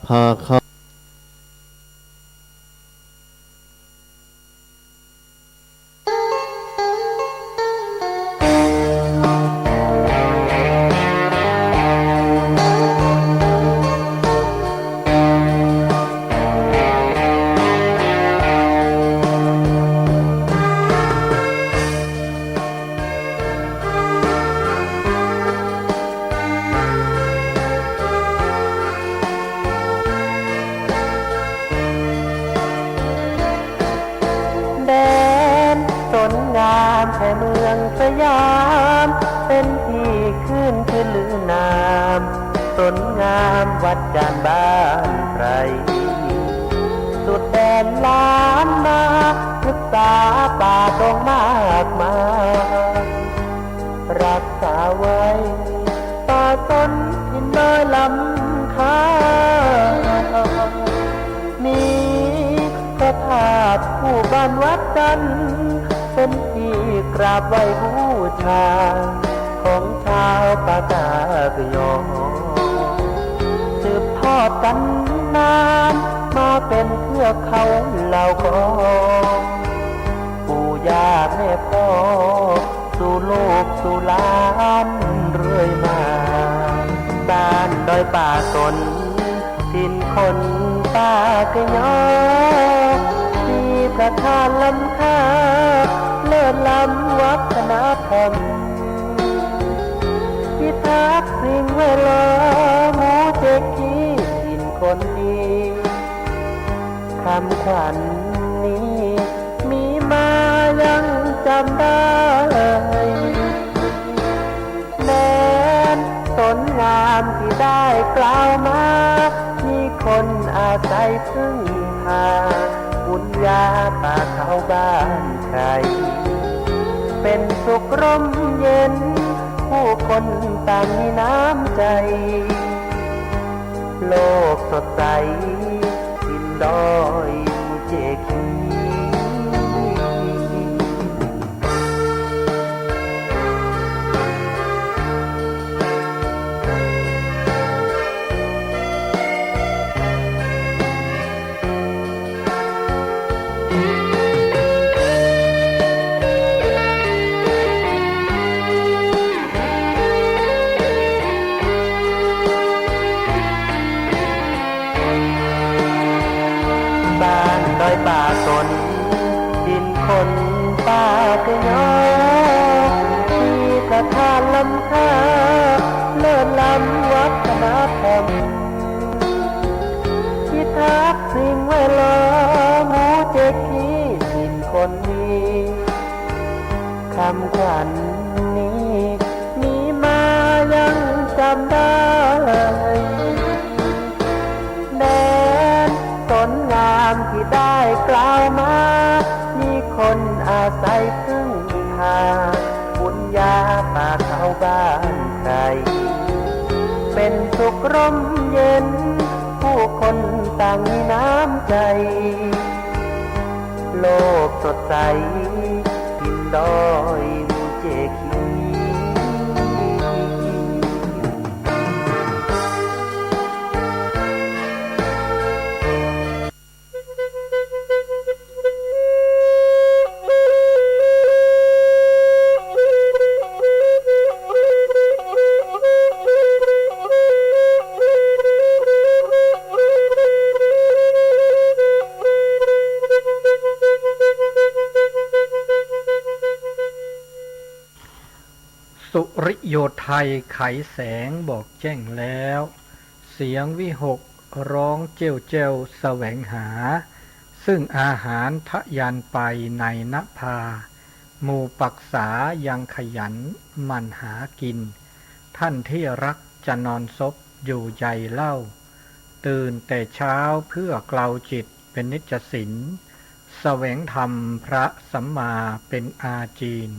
พาเข้าแดนสนงามแห่เมืองสยามเป็นที่ขึ้นชื่อลือนามสนงามวัดจานบ้านไพรสุดแดนล้านนาศึกษาป่าดงมากมายรักษาไว้ป่าสนทินน้อยลำคามีพระธาตุคู่บ้านวัดจันทร์เป็นที่กราบไหว้บูชาของชาวปากากยอสืบทอดกันนานมาเป็นเทือกเขาเหล่ากอปู่ย่าแม่พ่อสู่โลกสู่ล้านเรื่อยมาบ้านดอยป่าสนถิ่นคนปากยอมีประธานล้ำค่าเลิศล้ำวัฒนธรรมพิทักษ์สิ่งแวดล้อมหมู่เจกีถิ่นคนดีคำขวัญนี้มีมายังจำได้แม้นสนงามที่ได้กล่าวมามีคนอาศัยพึ่งพาบุญญาป่าเขาบ้านใครเป็นสุขร่มเย็นผู้คนต่างมีน้ำใจโลกสดใสทินดอยเจกีบ้านดอยป่าสนดินคนป่ากยอมีประธานล้ำค่าเลิศล้ำวัฒนธรรมพิทักษ์สิ่งแวดล้อมหมู่เจกีถิ่นคนดีคำขวัญนี้มีมายังจำได้แดนสนงามที่ได้กล่าวมามีคนอาศัยพึ่งพาบุญญาป่าเขาบ้านใครเป็นสุขร่มเย็นผู้คนต่างมีน้ำใจโลกสดใสทินดอยเจกี สุริโยไทยไขแสงบอกแจ้งแล้วเสียงวิหกร้องเจ้าเจ้าแสวงหาซึ่งอาหารทะยานไปในนภาหมู่ปักษายังขยันหมั่นหากินท่านที่รักจะนอนซบอยู่ใยเล่าตื่นแต่เช้าเพื่อเกลาจิตเป็นนิจศิลแสวงธรรมพระสัมมาเป็นอาจีน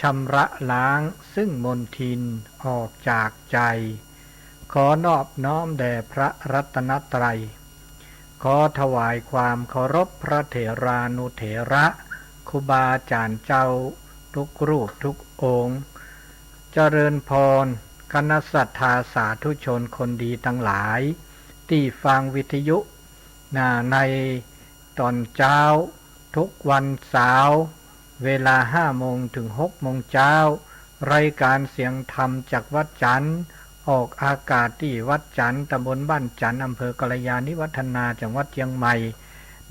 ชำระล้างซึ่งมลทินออกจากใจขอนอบน้อมแด่พระรัตนตรัยขอถวายความเคารพพระเถรานุเถระครูบาอาจารย์เจ้าทุกรูปทุกองค์เจริญพรคณะศรัทธาสาธุชนคนดีทั้งหลาย ที่ฟังวิทยุในตอนเช้าทุกวันเสาร์เวลา5 โมงถึง 6 โมงเช้ารายการเสียงธรรมจากวัดจันทร์ออกอากาศที่วัดจันทร์ตำบลบ้านจันทร์อำเภอกัลยาณิวัฒนาจังหวัดเชียงใหม่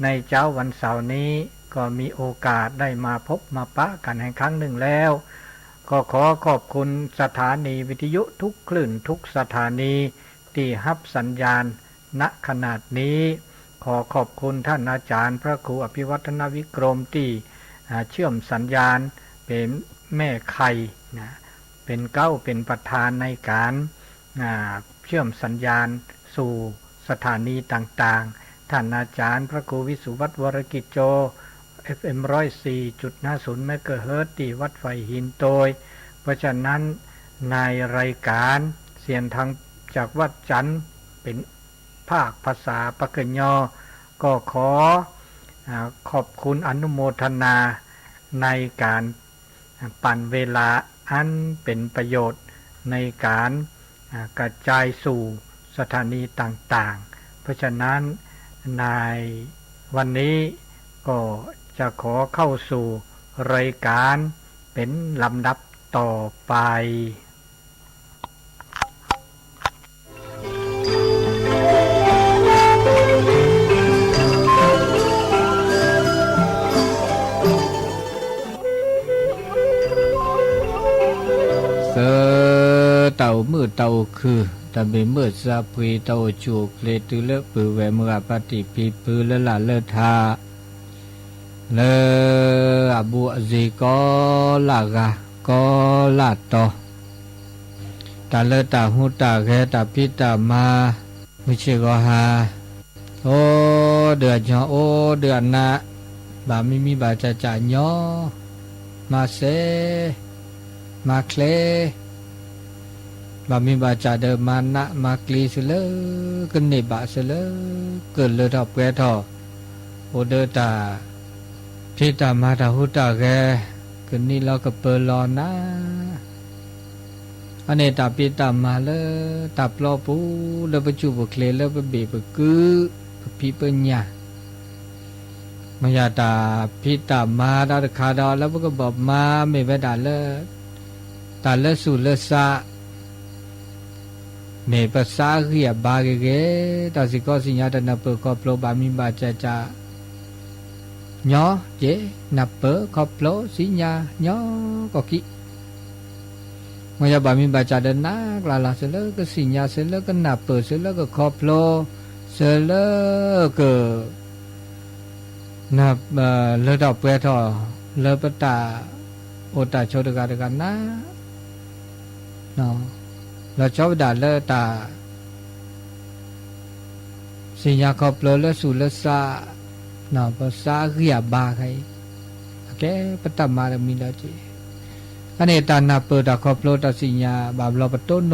ในเช้าวันเสาร์นี้ก็มีโอกาสได้มาพบมาปะกันให้ครั้งหนึ่งแล้วก็ขอขอบคุณสถานีวิทยุทุกคลื่นทุกสถานีที่รับสัญญาณณขนาดนี้ขอขอบคุณท่านอาจารย์พระครูอภิวัฒนวิกรมที่เชื่อมสัญญาณเป็นแม่ไข่เป็นเป็นประธานในการเชื่อมสัญญาณสู่สถานีต่างๆท่านอาจารย์พระครูวิสุวัฒน์วรกิจโจ FM 104.50 เมกะเฮิรตซ์ที่วัดไฟหินโตยเพราะฉะนั้นในรายการเสียงทางจากวัดจันทร์เป็นภาคภาษาปากกยอก็ขอขอบคุณอนุโมทนาในการปั่นเวลาอันเป็นประโยชน์ในการกระจายสู่สถานีต่างๆเพราะฉะนั้นในวันนี้ก็จะขอเข้าสู่รายการเป็นลำดับต่อไปเต่ามือเต่าคือแต่เป็นมือซาปุยเต่าจูกเลตุเลปือแวมือปฏิปีปือละละเลทาเลอบัวจีก็ลากะก็ลาตอตาเลตาหูตาแกตาพิตามาไม่ใช่ก็หาโอเดือดยอโอเดือดนะบาไม่มีบาจะจ่ายยอมาเซมาเคลบามีบาจาเดมานะมาคลีสเลกันเนบะสเลเกิดเลยทอเปทอโอเดตาพิตามาตาหุตาแกกันนี่เราก็เปิดรอนะอันนี้ตาพิตามาเลตาปลอปูเลปจูบเคลเลปบีปกือปีปัญญามายาตาพิตามาดาคาดาแล้วก็บอกมาไม่เวดาเลตาเลสุเลสะเมภาษาเรียบาเกตาสิกอสิญาตนับเปคอปโลบามิบาจาจาญอเจนับเปคอปโลสิญาญอกอกิมายาบามิบาจาเดนากลาลาเสลก็สิญาเสลก็นับเปเสลก็คอปโลเสลก็นับเลดอกเปทอเลปตาโอตาโชดกาดกันนะเนาะเราชอบด่าเลตาสิญาครอบเลเลสุเลสาเนาะภาษาเรียบาใครโอเคปตมาลมีแล้วจีอันนี้ตานาเปิดตาครอบเลตาสิญาบาบลอปโตโน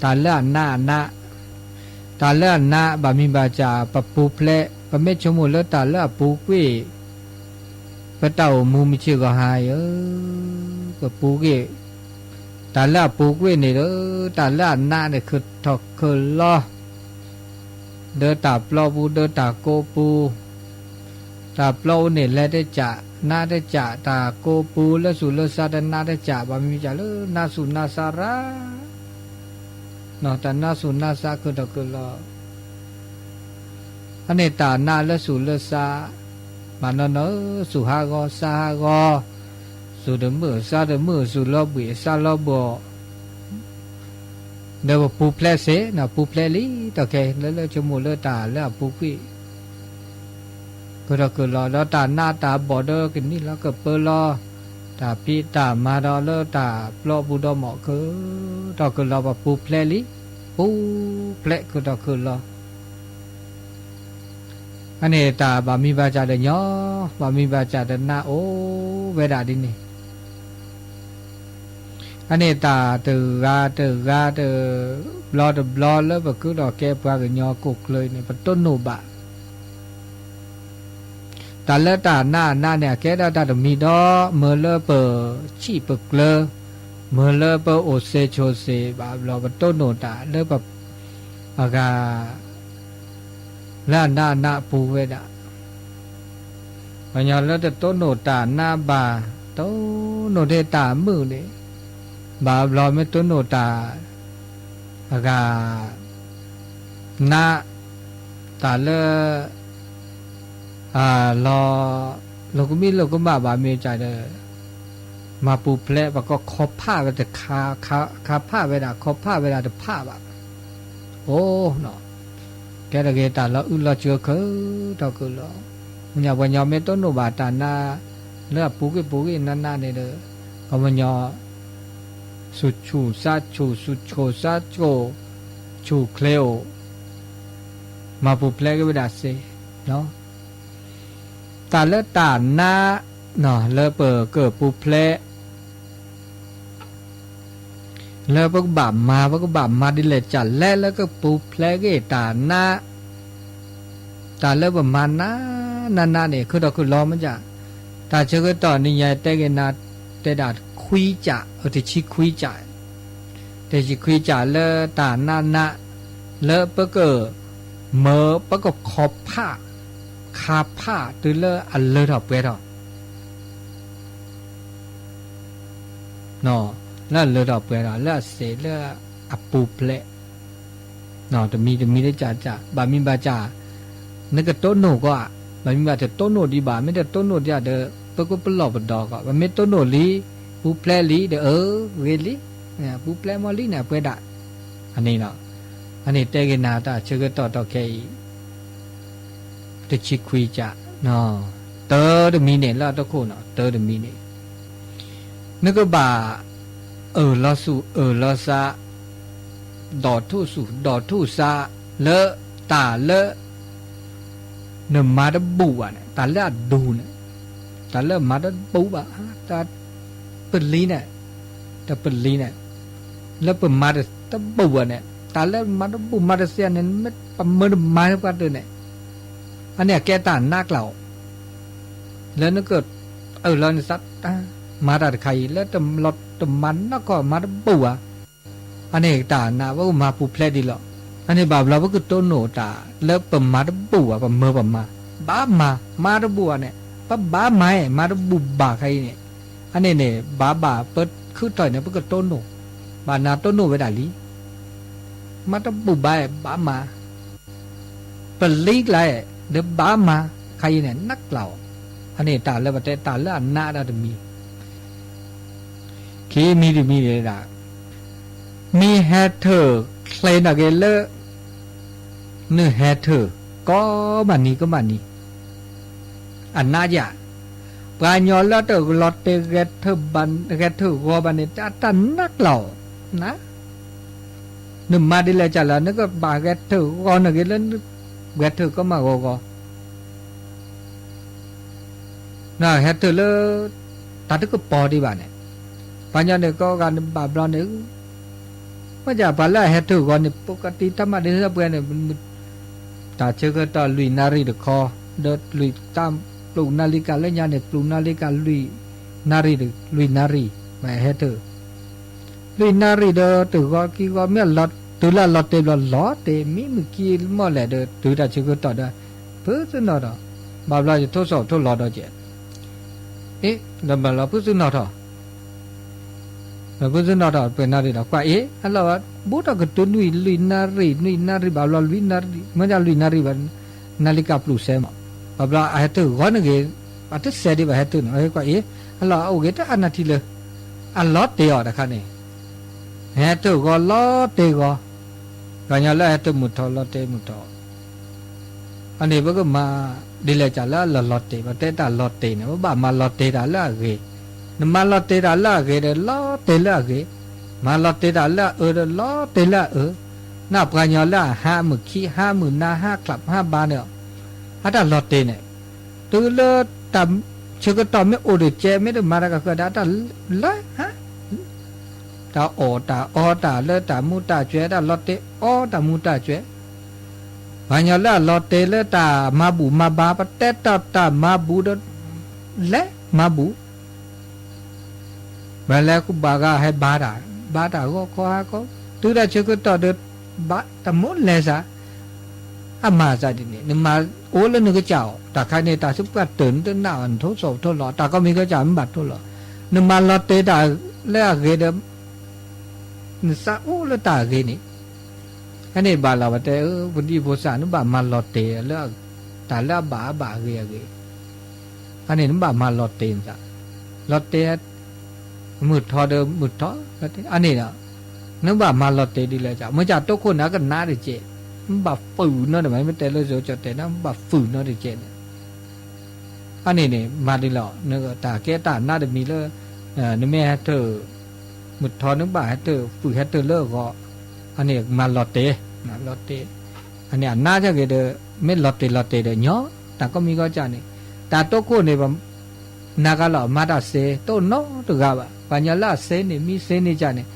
ตาเลนานะตาเลนะบามีบาจาปปูเพลปเมชมูเลตาเลปูกุยปตามูมิชิกหายปปูกุยตาละปูกเวนี่เด้อตาละหน้าเนี่ยคือทอกคือล้อเด้อตาปลอปูเด้อตาโกปูตาปลอเนี่ยแลได้จะหน้าได้จะตาโกปูแล้วสุลสาดหน้าได้จะบามีจะเลยนาสุนาสาระเนาะตานาสุนาสาคือทอกคือล้ออันนี้ตาหน้าแล้วสุลสามาเนาะสุหากอสาหากอสุดมือซาดมือสุลอบีซาลอบอเดี๋ยวปูเพลเสนะปูเพลลีตะแกแล้วจมูกเลตาแล้วปูกีก็เราก็รอแล้วตาหน้าตาบอดกันนี่แล้วก็เปรอตาปีตามาดอเลตาปลอบูดอหมอคือตอก็รอว่าปูเพลลีปูเพลก็ตอก็รออันนี้ตาบามีบาจาเดญอบามีบาจาเดนาโอเวดาดินี่อันนี้ตาตือกาบลอแล้วก็คือดอกแก้ปลากับญอกุกเลยเนี่ยเป็นต้นโนบะตาเลตาหน้าเนี่ยแกได้ตามีดอเมื่อเลเปอชีปกเลเมื่อเลเปอโอเซโชเซบาบลอเป็นต้นโนตาเลแบบ อากาละนาปูเวดะปัญญาแล้วแต่ต้นโนตาหน้าบาต้นโนเดตามือเลยบาบลอยไม่ต้นโนตาอากานาตาเลรอเราก็มีเราก็บาเมีใจเด้อมาปูเพลปก็คบผ้าไปแต่คาผ้าเวลาคบผ้าเวลาแต่ผ้าแบบโอ้เนาะแกตะเกตาเราอุลาเจือคือตะกุลมันอย่าวันยอมไม่ต้นโนบาตานาเลือปูกินาเนี่ยเด้อก็มันยอสุดชูซาชูสุดโชซาโชชูเคลวมาปูเพลก็ไม่ได้เสเนาะตาเลตานาเนาะเลเปิดเกิดปูเพลแล้วพวกบามาดิเลจัดแล้วก็ปูเพลก็ตานาตาเลประมาณนาเนี่ยคือเราคือล้อมันจะตาเชื่อก็ต่อนี่ยายแต่กันนาแต่ดาดคุยจ่าแต่ชิคุยจ่าแต่ชิคุยจ่าเลตานาเลเปิดเกิดเมื่อเปิดก็ขอบผ้าคาผ้าตัวเลอันเลอถอดไปถอดเนาะแล้วเลอถอดไปถอดแล้วเสร็จแล้วอัปูเพลเนาะจะมีได้จ่าบามิบาจ่านึกก็ต้นโนก็บามิบาแต่ต้นโนดีบาไม่ได้ต้นโนจ่าเด้อเปิดก็เป็นหลอกเป็นดอกก็บาไม่ต้นโนลีปูเพลลีเด้อเวลีเนี่ยปูเพลมอลีเนี่ยเปิดได้อันนี้เนาะอันนี้เตกินาตาเชื่อก็ต่อแค่ชิคุยจ่าเนาะเตอร์มีเนี่ยแล้วตะโคเนาะเตอร์มีเนี่ยนึกก็บ่าลอสูลอซาดอทุสูดอทุซาเลตาเลเนมาดบูอ่ะเนี่ยตาเลดูเนี่ยตาเลมาดบูอ่ะตาเปิดลีเนี่ยตาเปิดลีเนี่ยแล้วเปิดมาดตาบูอ่ะเนี่ยตาเลมาดบูมาดเสียเนี่ยไม่ประเมินมาเท่ากันเลยเนี่ยอันเนี้ยแกตาหน้าเกล่าแล้วนึกเกิดเราเนี่ยสัตมาดัดไข่แล้วตำรถตำมันนักก็มาดบัวอันนี้ตาหน้าว่ามาปูเพลดีหรออันนี้บาปเราก็คือต้นโนตาแล้วปมมาดบัวปมเมื่อปมมาดบัวเนี่ยปั๊บบ้าไม้มาดบุบบาใครเนี่ยอันนี้เนี่ยบ้าเปิดคือต่อยเนี่ยเพื่อต้นโนบานาต้นโนไปได้ลีมาดบุบบาบ้ามาเปิดลีกเลยเดี๋ยวบ้ามาใครเนี่ยนักเล่าอันนี้ตาแล้วแต่ตาแล้วอันหน้าเราจะมีเคมีเลยล่ะมีแฮเธอร์เคลนอะไรเลเนื้อแฮเธอร์ก็มันนี้อันน่าจะปลายย้อนแล้วเตอลอตเตเกตเธอบันเกตเธอก็บันเนี่ยจะตันนักเหล่านะนึกมาดิเลยจ้ะแล้วนึกก็บาเกตเธอก็นึกแล้วเกตเธอก็มาก็น่ะแฮเธอร์เลตัดก็พอดีบ้านเนี่ยปัญญาเนี่ยก็การบาปเราเนี่ยว่าจะบาลาแฮเธอร์ก่อนเนี่ยปกติธรรมะเดือดเบื่อเนี่ยตาเชื่อก็ตาลุยนารีเดคอเดินลุยตามปลูกนาฬิกาเล่นยาเนี่ยปลูกนาฬิกาลุยนารีมาแฮเธอร์ลุยนารีเดอตัวก็กี่ก็ไม่หลอดตัวละหลอดเต็มหลอดเต็มมีมือกี้มั่วแหละเดอตัวตาเชื่อก็ต่อได้เพื่อจะนอดบาปเราจะทดสอบทดลองได้เจ้แล้วบาปเราเพื่อจะนอดเราเพื่อจะนอดเป็นนารีเรากว่าอันเราบูตก็ตัวลุยนารีบาปเราลุยนารีมันจะลุยนารีบันนาฬิกาปลุกเสมอบาปเราไอ้ตัวก้อนนึงอันที่เสียดีไปไอ้ตัวนึงกว่าอันเราเอาเกตอันนั้นทีเลยอันล้อเตียวนะครับเนี่ยไอ้ตัวก็ล้อเตียวก็ยังแล้วไอ้ตัวมุดทอล้อเตียมุดทออันนี้พวกก็มาดีเลยจ้ะแล้วล้อเตียมาเตะตาล้อเตียเนี่ยว่าบ้ามาล้อเตียตาแล้วเกนมาล้อเตียตาแล้วเกเดล้อเตียแล้วเกมาล้อเตียตาแล้วล้อเตียแล้วน่าปกันยังแล้ว50,000ขี้50,000หน้า5กลับ5บาทเนี่ยอันนั้นล้อเตียเนี่ยตัวเลือดต่ำเชื่อก็ต่อไม่โอเดเจไม่ได้มาแล้วก็ได้แต่ละฮะตาตาเลือดตามูตาเจตาล้อเตียตามูตาเจวันนี้ละลอเตเลตามาบูมาบาปเตตามาบูดเละมาบูเวลากูบากาให้บาดาก็ตัวได้เชื่อก็ต่อเด็ด บะตะมุเลซะอามาซะดินี่นมาโอละนึกเจ้าตาใครในตาสุกะตื่นตื่นหน้าอันทศทลอตาก็มีก็จะมบัดทลอนมาลอเตตาแล้วเกเดนซาโอละตาเกนี่อันนี้บาลาวะเตบุญดีโพสานบามาลอเตแล้วตาละบาเกเกอันนี้นบามาลอเตนซะลอเตมืดทอเดมืดทออันนี้น่ะนบามาลอเตดิเลยจ้ะเมื่อจากทุกคนนะก็นาดิเจบาฝืนเนาะไม่ไม่แต่เลยจะแต่นะบาฝืนเนาะดิเจอันนี้เนี่ยมาดิหล่อเนื้อตาแกตาหน้าเดมีเลยนี่แม่เธอมุดทอนึกบ่าให้เธอฝืนให้เธอเลิกก็อันนี้มาลอเตนะลอเตอันนี้น่าจะเกิดไม่ลอเตเดเนาะแต่ก็มีก็จานี่แต่ตัวคนเนี่ยแบบนักหล่อมาดาเซตัวน้องตัวกาบะปัญญาละเซนี่มีเซนี่จานี่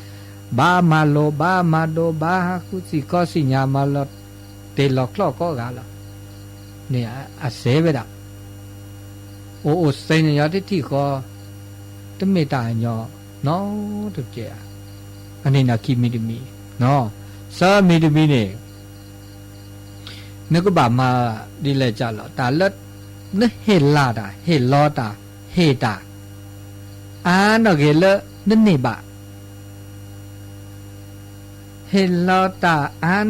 บามาโลบามาโดบาฮาคุสิก็สิญามาลอเตลอกลอกก็กาละเนี่ยอาเซเวดาโอ้เซนยาที่ก็ตเมตาญอเนาะตุเจอันนี้นะคิมิดมีเนาะซามิดมีเนี่ยนึกว่ามาดีเลยจ้ะเหรอตาเล็ดนึกเฮลาดาเฮลอตาเฮตานกเกลนึกนี่บะเฮลอตา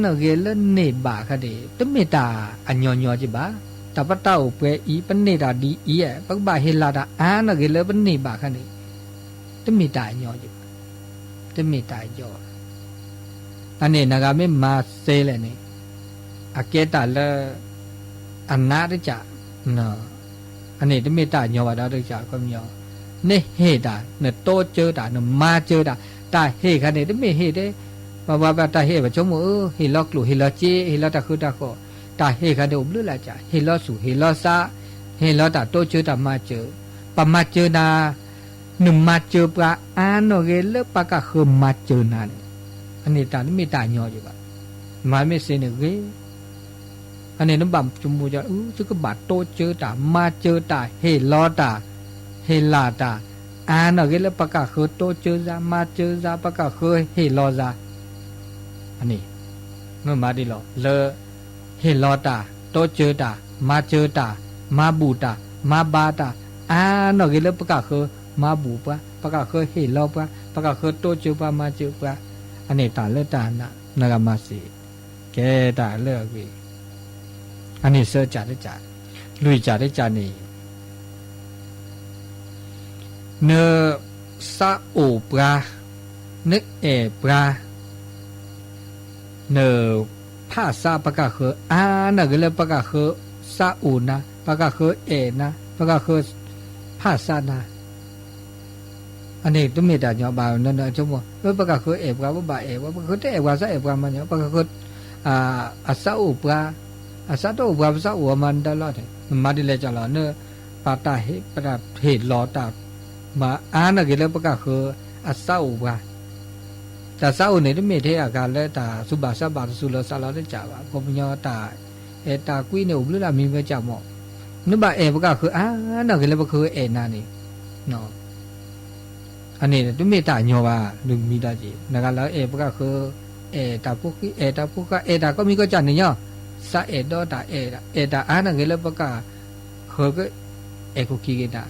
นกเกลนี่บะค่ะดิตเมตาอัญญอจิบะตาปะตาอุเปอีปนเนตาดีอีเอปักบะเฮลาดานกเกลปนนี่บะค่ะดิตเมตาญอจิบะตเมตาญออันนี้นะกะไม่มาเซเลยนี่อาเกตาเลอันนาดจ้ะเนาะอันนี้ตเมตาญอวะดาดจ้ะก็มีเนี่ยเฮตาเนี่ยโตเจอตาเนี่ยมาเจอตาเฮค่ะนี่ตเมเฮเด้บาตาเฮบะชมเฮลอกลุเฮลอเจเฮลอตะคือตะก็ตาเฮค่ะเดอบลุละจ้ะเฮลอสุเฮลอซาเฮลอตาโตเจอตามาเจอปะมาเจอนาหนึ่งมาเจอปะโนเกลปะกะคือมาเจอนาเนี่ยอันนี้ตาไม่ตาญออยู่บะมาไม่เสนเกอันนี้น้ำบ่มจุมบูจะซึกบาโตเจอตามาเจอตาเฮลอตาเฮลาตาโนเกลปะกะคือโตเจอซามาเจอซาปะกะคือเฮลอซาอันนี้เมื่อมาดีหรอเลเฮลอตาโตเจอตามาเจอตามาบูตามาบาตาโนเกลปะกะคือมาบูปะปะกะคือเฮลอปะปะกะคือโตเจอปะมาเจอปะอันนี้ตาเลตานะนากามาสีแกตาเลกีอันนี้เสือจ่าได้จ่าลุยจ่าได้จ่านี่เนซาโอปลาเนปลาเนผ้าซาปะกะคือนะก็เลยปะกะคือซาอูนะปะกะคือนะปะกะคือผ้าซานะอันนี้ตุ้มเมตาญอบานั่นจมว่าปะกะคือปลาบ่าว่าปะกะคือว่าซะปลามันปะกะคืออาซาอูปลาอาซาโตปลาซาอูมันตลอดมาดิเลยจ้ะล่ะเนปาตาเฮปะเฮลอตามานะก็เลยปะกะคืออาซาอูปลาแต่เศร้าเนี่ยที่ไม่เท่ากันเลยแต่สุบาสบาสุลสารได้จับว่าผมยอตาตากุ้ยเนี่ยอุบลุละมีไปจับหมอนึกว่าปะก็คือนั่นก็เลยก็คือนั่นนี่เนาะอันนี้ที่ไม่ตาญอว่าลุงมีได้จีนักแล้วปะก็คือตาพวกตาพวกตาก็มีก็จันนี่เนาะซาดอตาตานั่นก็เลยปะก็คือก็คุกกี้กันตา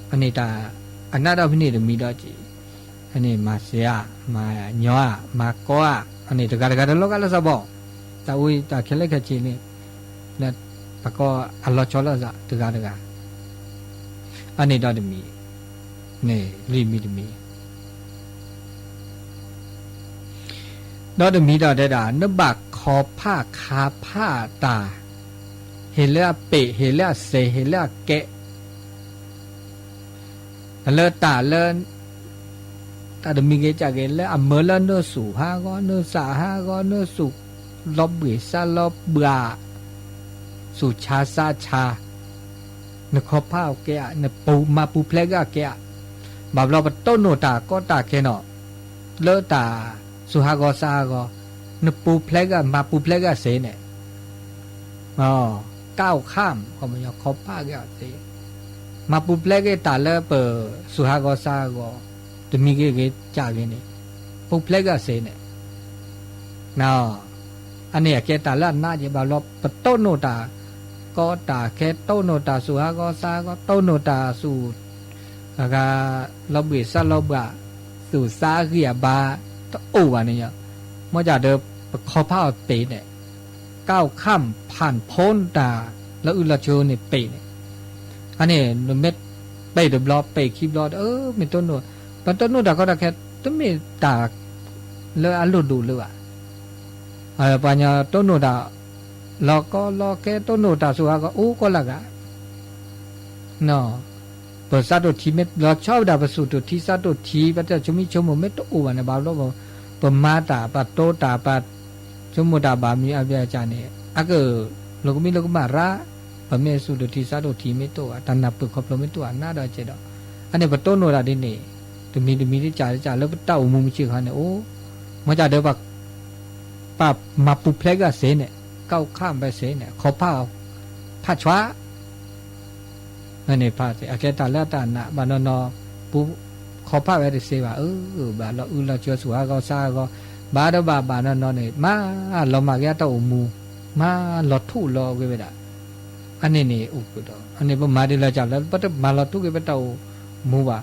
อันนี้ตาอันนั้นเราไม่ได้มีได้จีอันนี้มาเสียมาหยอมาก้ออันนี้ตะการตะโลกอะไรซะบ่ตาอุ้ยตาเคล็ดแค่จีนี่เนี่ยปะก็อัลลอฮ์ชอลซะตะการอันนี้ดอดมีนี่ลิมิตมีดอดมีดอได้นบักคอผ้าคาผ้าตาเฮเลเปเฮเลเซเฮเลแกะเลตาเลตาดมีเกจากเกลอเมลเนสูฮาก็เนสาฮาก็เนสุลบบิซาลบเบาสุชาซาชานคอพ้าแกะนปูมาปูเพลกะแกะบาบเราต้นโนตาก็ตาแค่เนาะเลตาสุฮาก็ซาก็นปูเพลกะมาปูเพลกะเสเนี่ยก้าวข้ามก็มันคอพ้าแกะเสมาปูเพลกะตาเลเปสุฮาก็ซาก็จะมีเกจากเนี่ยปุ๊บเล็กก็เสเนี่ย นาอันนี้แกตาละน่าจะบาลบปโตโนตาก็ตาแค่โตโนตาสุฮาก็ซาก็โตโนตาสู่กาลบเวซาลบะสู่ซาเกียบาตโอวานี่เมื่อจะเดินขอผ้าเปเนี่ยก้าวข้ามผ่านพ้นตาแล้วอุลโชเนี่ยเปเนี่ยอันนี้เม็ดเปเดบลอเปคีบลอมีต้นโนปันต้นโนตาก็ตาแค่ต้นมีตาเลยอันลุดูเลยว่ะปัญญาต้นโนตาเราก็รอแค่ต้นโนตาสุฮาก็โอ้ก็ละกะเนาะเปิดซาตุทีเม็ดเราชอบดาบสุตุทีซาตุทีปัจจัยชุมิชมุเม็ดโอวันเนี่ยบาลบปมาตาปัตโตตาปัตชุมุตาบามีอภิอาจารย์เนี่ยอะก็โลกมีโลกมาระปเมสุตุทีซาตุทีเม็ดตัวตันนับปุขบลเม็ดตัวน่าดอเจดอันนี้ปัตโตโนราดินี่ตุมีที่จ่ายแล้วปัตตาอุมุมิชิคันเนี่ยโอ้มาจากเดี๋ยวปักปับมาปุเพลกะเสเนี่ยก้าวข้ามไปเสเนี่ยขอผ้าชวะนั่นนี่ผ้าเสอาแกตาละตานะบานนอปูขอผ้าไว้ได้เสว่าบาเราเราเชื่อสุฮาก็ซาก็บาดบานนอเนี่ยมาเรามาแกตาอุมูมาหลอดทุหลอเกเวดาอันนี้นี่อุปดอันนี้พอมาดีละจับแล้วปัตมาหลอดทุเกเวตามูว่า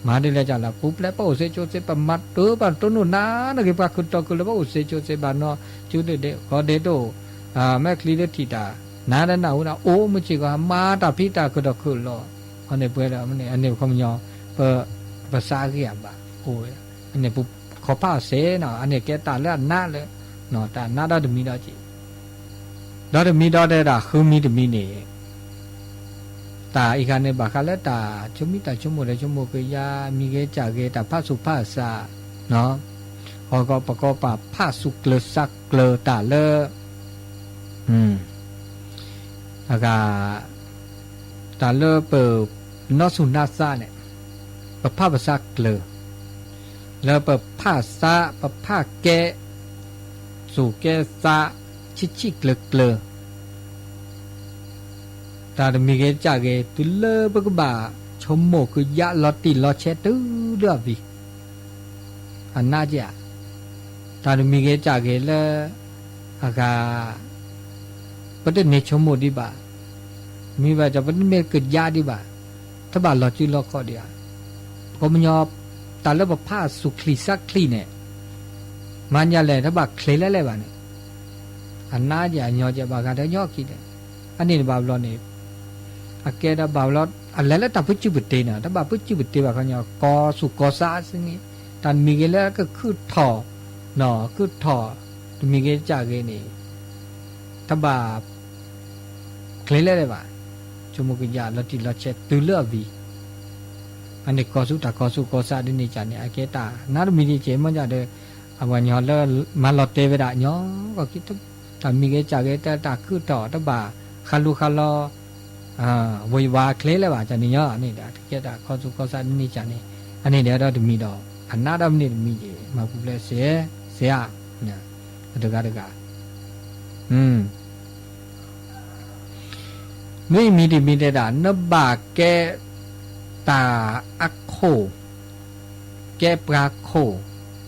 มาดีละจับแล้วปุ๊บแล้วป้าอุเสโจเสปมัดปันต้นนู่นนะนักปักคุณตอคุณแล้วป้าอุเสโจเสบานอจุดเดขอเดโตแม่คลีเดติตานาดนาหูนะโอ้มุจิกามาตาพิตาก็ดอกคือลออันนี้เปิดแล้วอันนี้คำยอเปิดภาษาเกียบะโอ้ยอันนี้ปุ๊บขอผ้าเสนาอันนี้แกตาแล้วนาเลยเนาะตานาดมีดอจิดอมีดอเดราคือมีดมีนี่ตาอีกอันนี้บาคาเลตาชุมิตาชุโมเลชุโมกยามีเกจากเกตาผ้าสุผ้าสาเนาะพอก็ประกอบผ้าสุกเลสักเลตาเลอากาตาเลเปิดนอสุนาซาเนี่ยปะผ้าภาษาเกลือแล้วปะผ้าซาปะผ้าแกสู่แกซาชิเกลือเกลือตาดมีเกจากเกตุเลปะกบ่าชมโมคือยะลอติลอเชตื้อเดือวีอันน่าจะตาดมีเกจากเกเลอากาปฏิเนชโมดีบ่ามีว่าจะปฏิเมเกิดยาดีบ่าถ้าบ่าหลอจีหลอคอเดียก็มันยอบตาเลบผ้าสุคลีสักคลีเนี่ยมันยาแหล่ถ้าบ่าเคลแล้วบ่าเนี่ยอันน่าจะยอจะบ่ากันได้ยอกี่เนี่ยอันนี้บ่าวลอเนี่ยอาเกดบ่าวลออันแล้วแต่พุจิบุตรเนี่ยถ้าบ่าพุจิบุตรบ่าเขาเนี่ยกอสุกอซาซึ่งนี้ตอนมีเกแล้วก็คือถ่อเนาะคือถ่อมีเกจากเกนี่ถ้าบ่าเคลเลยบ่าชมุกยาลติลเชตุเลวีอันนี้กอสุตากอสุกอซาดินิจานี่อาเกตานาดมีดีเจมันจะเดอวันยอเลมาลอเตเวดาญอก็คิดถ้ามีเกจากเกตาคือต่อถ้าบ่าคาลูคาลอวยวาเคลเลยบ่าจานี่ญอนี่ดาเกตากอสุกอซาดินิจานี่อันนี้เดี๋ยวเรามีดอกอันนาดมีมีเจมาปุเลเสียเนี่ยตะกะไม่มีดิมีเดดานบาแกตาอักโคแกปลาโค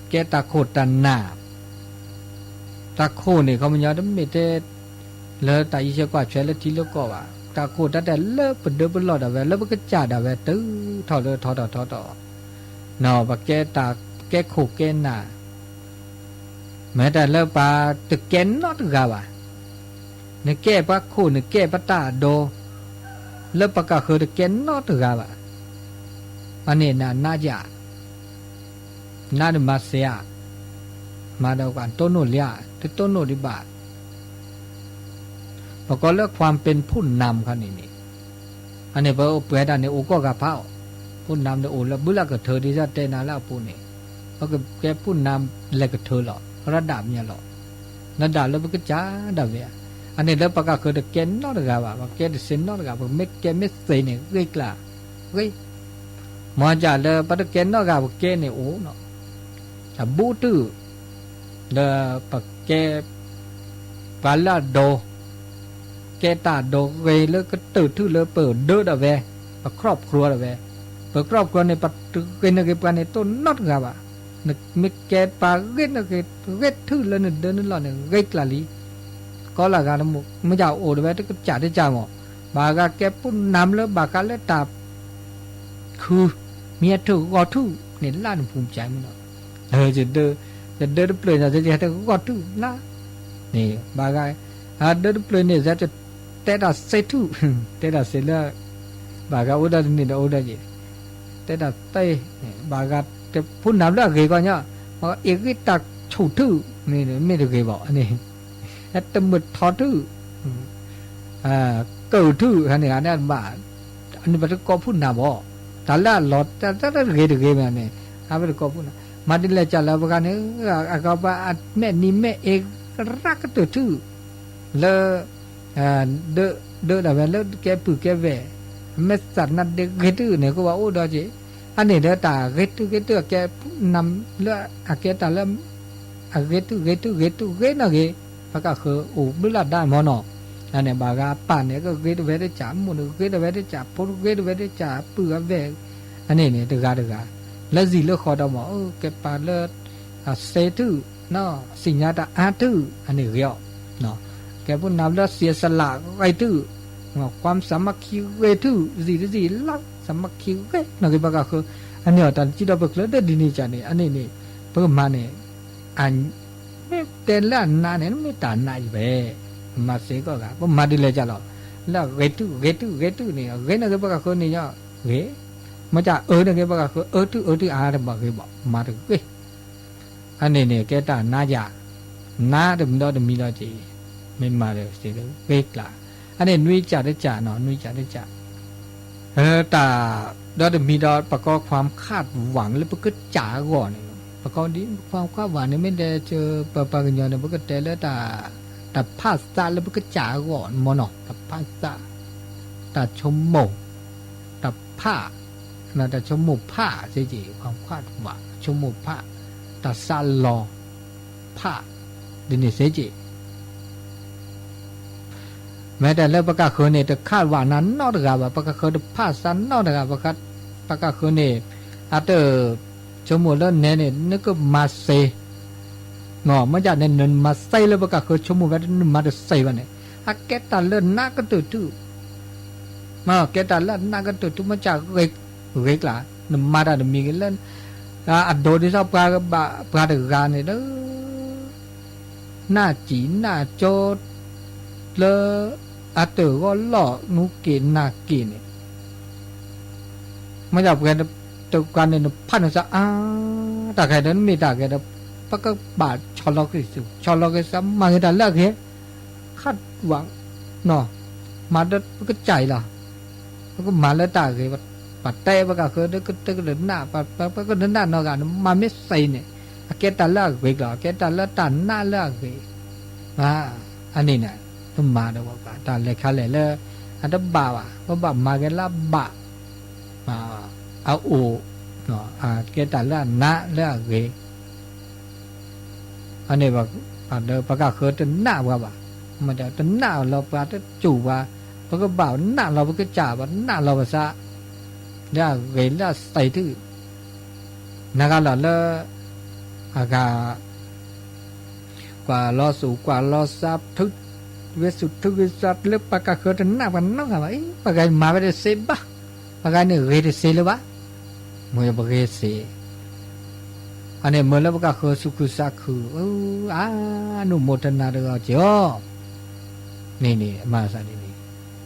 แกตาโคตานาตาโคเนี่ยเขามันยอดไม่ได้แล้วตาอีเชกว่าเชลทีแล้วก็ว่าตาโคตาแต่เลิกเป็นเดิมเป็นหลอดเอาไว้แล้วมันก็จ่าเอาไว้ตื้อถอดเลยถอดเนาะบาแกตาแกโคแกนาแม้แต่เลิกปลาตึกแกนนอตกาว่านึกแก้ปะคู่นึกแก้ปะตาโดแล้วปะกะคือแกนนอตกาบะอันนี้น่าจะน่าจะมาเสียมาดูกันต้นโนเลียที่ต้นโนดิบาประกอบเรื่องความเป็นผู้นำเขานี่อันนี้พอเปิดอันนี้โอก็กะเพราผู้นำเนี่ยโอแล้วบุลักกับเธอที่จะเตนาแล้วปูนี่เพราะแกผู้นำแล้วกับเธอหรอระดับเนี่ยหรอระดับแล้วมันก็จ้าดับเนี่ยอันนี้แล้วปากกาคือเด็กเกนนอตกาบะเกนเซนนอตกาบะไม่เกนไม่เซเนี่ยเกยกล้าเกยมาจากเลยปากเกนนอตกาบะเกนเนี่ยโอ้เนาะแต่บูตื้อเลยปากเกปาลาโดเกตาโดเวแล้วก็ตื่นทื่อเลยเปิดเดือดเอาไว้ครอบครัวเอาไว้เปิดครอบครัวในปัจจุบันในปัจจุบันในต้นนอตกาบะ นึกไม่แก่ปากเกตนะเกตเกตทื่อแล้วนึกเดินนึกหล่อนึกเกตลาลีก็ละกันมุกไม่จะโอดไว้ก็จ่าได้จ่าหมอบากาแกปุ่นน้ำแล้วบากาเล็ดตาคือเมียถูกกอดถูกเนี่ยล้านภูมิใจมั้งเนาะจะเดินเปลี่ยนจะเธอกอดถูกนะนี่บากาเดินเปลี่ยนเนี่ยจะแต่ละเซถูกแต่ละเซละบากาอุดานี่เดาอุดาจีแต่ละเตบากาแต่พูดน้ำแล้วเกยก่อนเนี่ยเพราะเอกตักฉูดถูกนี่ไม่ได้เกยบอกอันนี้แต่หมดทอถูกเกิดทื่ออันนี้อันนี้บ้าอันนี้เป็นก็พูดน้ำบ่แต่ละหลอดแต่เกยมันเนี่ยอันเป็นก็พูดมาดิเลจัลแล้วประการนี้ก็ว่าแม่นี่แม่เอกรักตัวทื่อแล้วเดินอะไรแล้วแกปื้อแกแหวแม่สัตว์นั่นเด็กเกตื้อเนี่ยก็ว่าโอ้ดอจีอันนี้เด้อตาเกตื้อแกนำเลือแกตาแล้วเกตื้อเกน่ะเกปะก็คือโอ้บุลาได้หมอเนาะอันนี้บากาป่านเนี่ยก็เกตื้อเวได้จ่าหมดเกตื้อเวได้จ่าพดเกตื้อเวได้จ่าปื้อแหวอันนี้เนี่ยตะกาแล้วสิเลือกขอดอหมอแกปาเลือเซตื้อเนาะสิญญาตาอาตื้ออันนี้เรียกเนาะแกพูดนำแล้วเสียสละไอ้ตื้อความสามัคคีเวทื่อสิลักสามัคคีเวนักบากาคืออันนี้ตอนจิตเราเปิดแล้วได้ดีนี่จ้ะนี่อันนี้นี่เพิ่มมาเนี่ยอันไม่เต้นแล้วนานเนี่ยไม่ตานนายไปมาเสกก็ก็มาดีเลยจ้ะหรอแล้วเวทื่อนี่เวนักบากาคือนี่เนาะเวมาจากนักบากาคือตื้ออาร์บอกคือบอกมาถึงเวอันนี้เนี่ยแกตานาจานาเดิมดอเดิมมีดอจีไม่มาเลยสิเวกล่ะอันนี้นุ้ยจ่าได้จ่าเนาะนุ้ยจ่าได้จ่าแต่ดอมีดอประกอบความคาดหวังแล้วก็จ่าก่อนประกอบนี้ความคาดหวังเนี่ยไม่ได้เจอปะกันยอนเนี่ยก็แต่แล้วแต่ภาษาแล้วก็จ่าก่อนมอเนาะแต่ภาษาแต่ชมโมแต่ผ้านะแต่ชมโมผ้าเสียจีความคาดหวังชมโมผ้าแต่ซาลอผ้าดินี่เสียจีแม้แต่เรื่องประกาศคืนเนี่ยจะคาดว่านั้นนอกจากว่าประกาศคืนภาษานอกจากประกาศคืนเนี่ยอาจจะชั่วโมงแล้วเนี่ยนึกก็มาเซงอมันจะเนี่ยมาเซแล้วประกาศคืนชั่วโมงแล้วมาจะเซวันเนี่ยอาแกตันเลื่อนนักก็ตื่นตู้มาแกตันเลื่อนนักก็ตื่นตู้มันจะเกล่ะนมาได้มีกันเล่นอัดโดดิซาปลาเดือดเนี่ยเด้อหน้าจีหน้าโจดเลอาเตอก็หล่อนุกินนากินเนี่ยไม่จับกันตัวกันเนี่ยพันซะแต่ใครนั้นไม่ได้กันปักก็บาดชอลล์กิสุชอลล์กิซ้ำมาให้ได้เลิกเหรอคาดหวังเนาะมาได้ก็ใจล่ะก็มาแล้วตาเหรอปัดเตะปักก็คือก็เดินหน้าปัดก็เดินหน้าเนาะกันมาไม่ใส่เนี่ยแกตัดเลิกเหรอแกตัดเลิกตัดหน้าเลิกเหรออันนี้เนี่ยต้องมาด้วยว่าตอนเล็กเขาเลยอันนั้นบ่าวบ่าวมากันละบ่าเอาโอเนาะแกแต่ละนะละเกอันนี้ว่าเดี๋ยวประกาศเคยจะหน้าว่ามันจะหน้าเราประกาศจู่ว่าเพราะก็บ่าวหน้าเราเพราะก็จ่าว่าหน้าเราภาษาละเกละใส่ที่นักการละอากากว่าล้อสูกว่าล้อซับทึกเวสุทุกสัตว์เลือกปากกาเขยหน้าวันน้องอะไรปากกามาไปได้เสบะปากกาเนี่ยเรียเสเลยบะเมื่อปากกาเสอันนี้เมื่อแล้วปากกาเขยสุขุสักคือนุโมทนาด้วยจ้ะนี่มาสันนี่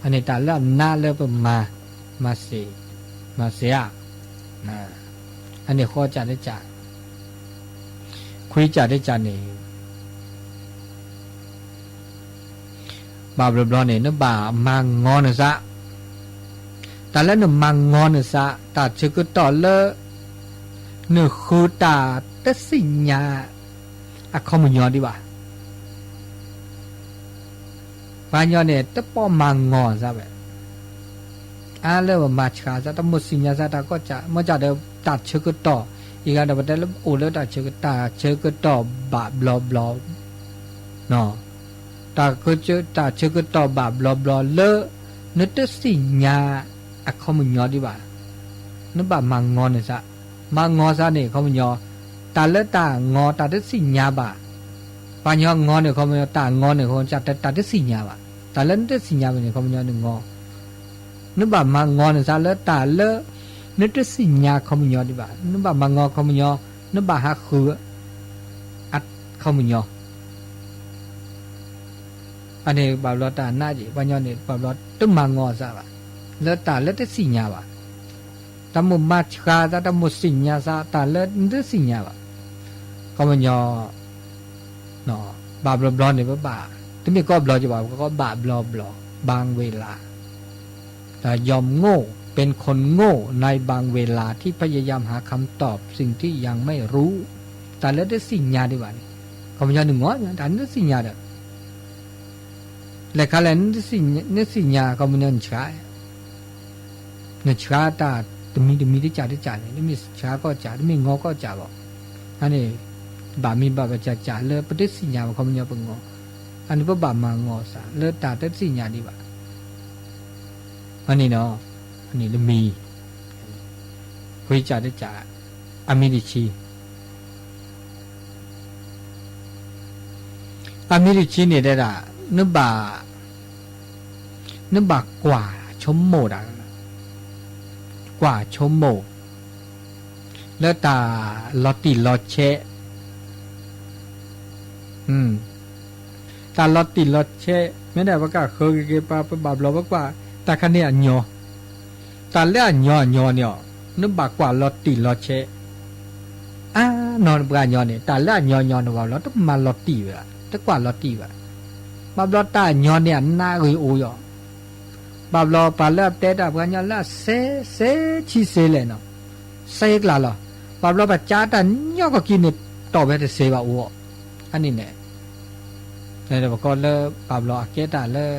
อันนี้ตาละนาเลือกมาเสียอันนี้ข้อจัดได้จ่าคุยจัดได้จ่านี่บาบลอเนี่ยนบ่ามางอนซะแต่แล้วเนี่ยมางอนซะแต่เชื่อก็ต่อเลยเนี่ยคือตาแต่สิ่งเนี้ยเขาไม่ยอมดีกว่าบางอย่างเนี่ยแต่พอมางอนซะแบบเลยว่ามาช้าซะแต่หมดสิ่งเนี้ยซะแต่ก็จะมันจะเดี๋ยวตัดเชื่อก็ต่ออีกอันเดี๋ยวแต่แล้วโอ้แล้วตัดเชื่อก็ต่อบาบลอเนาะตาก็เจอตาเชื่อก็ต่อบาบลอเลอะนึกแต่สิ่งเนี้ยเขาไม่ยอมดีกว่านึกแบบมางอนเนี่ยซะมางอนซะเนี่ยเขาไม่ยอมต ตาเลตางอตาได้สิญาบะปัญญางอเนี่ยเขาไม่ตางอเนี่ยเขาจะตาได้สิญาบะตาเลได้สิญาบะเนี่ยเขาไม่เนี่ยงอนึกว่ามางอเนี่ยซาเลตาเลนึกได้สิญาเขาไม่เนี่ยดีบ่านึกว่ามางอเขาไม่เนี่ยนึกว่าฮักคืออัดเขาไม่เนี่ยอันนี้บาลอตาหน้าจีปัญญาเนี่ยบาลอตึมางอซะบ่าเลตาเลได้สิญาบะตามุมาชกาตามุสิญาซาตาเลได้สิญาบะเขาไม่เนี่ยเนาะบาบลอเนี่ยบ่าที่มีก็บลอจะบอกก็บาบลอบางเวลาแต่ยอมโง่เป็นคนโง่ในบางเวลาที่พยายามหาคำตอบสิ่งที่ยังไม่รู้แต่แล้วได้สิ่งญาดีกว่านี่เขาไม่ยอมหนึ่งง้อแต่นั่นสิ่งญาเด้อและเขาเลยนั่นสิ่งญาเขาไม่ยอมช้าเนี่ยช้าตาจะมีได้จ่ายเนี่ยมีช้าก็จ่ายมีง้อก็จ่ายบอกอันนี้บามีบาปจ่ายเลยประเดี๋ยวสิ่งญาเขาไม่ยอมเป็นง้ออันนี้ก็บาปมางอซะเลยตาได้สิ่งญาดีกว่าอันนี้เนาะอันนี้เลยมีคุยจ่ายได้จ่ายอามิริชีอามิริชีเนี่ยได้ละนึกบากว่าชมโมดกว่าชมโมแล้วตาลอติลอเชตาลอติลอเชไม่ได้ว่าก็เคยเก็บปลาไปบาปเราว่าตาคันเนี่ยญอตาเล่ญอเนี่ยนึกบากกว่าลอติลอเชนอนบาญอเนี่ยตาเล่ญอเนี่ยว่าเราต้องมาลอติเวะตะกว่าลอติวะบาปเราตาญอเนี่ยหน้าคือโอยบาปเราปาเลเตตาบาญอละเซชีเซเลยเนาะเซกลาลบาปเราปะจ้าตาญอก็กินเนี่ยต่อไปจะเซบาโออันนี้เนี่ยเนี่ยบอกก็เลยบาปเราอาเกตาเลย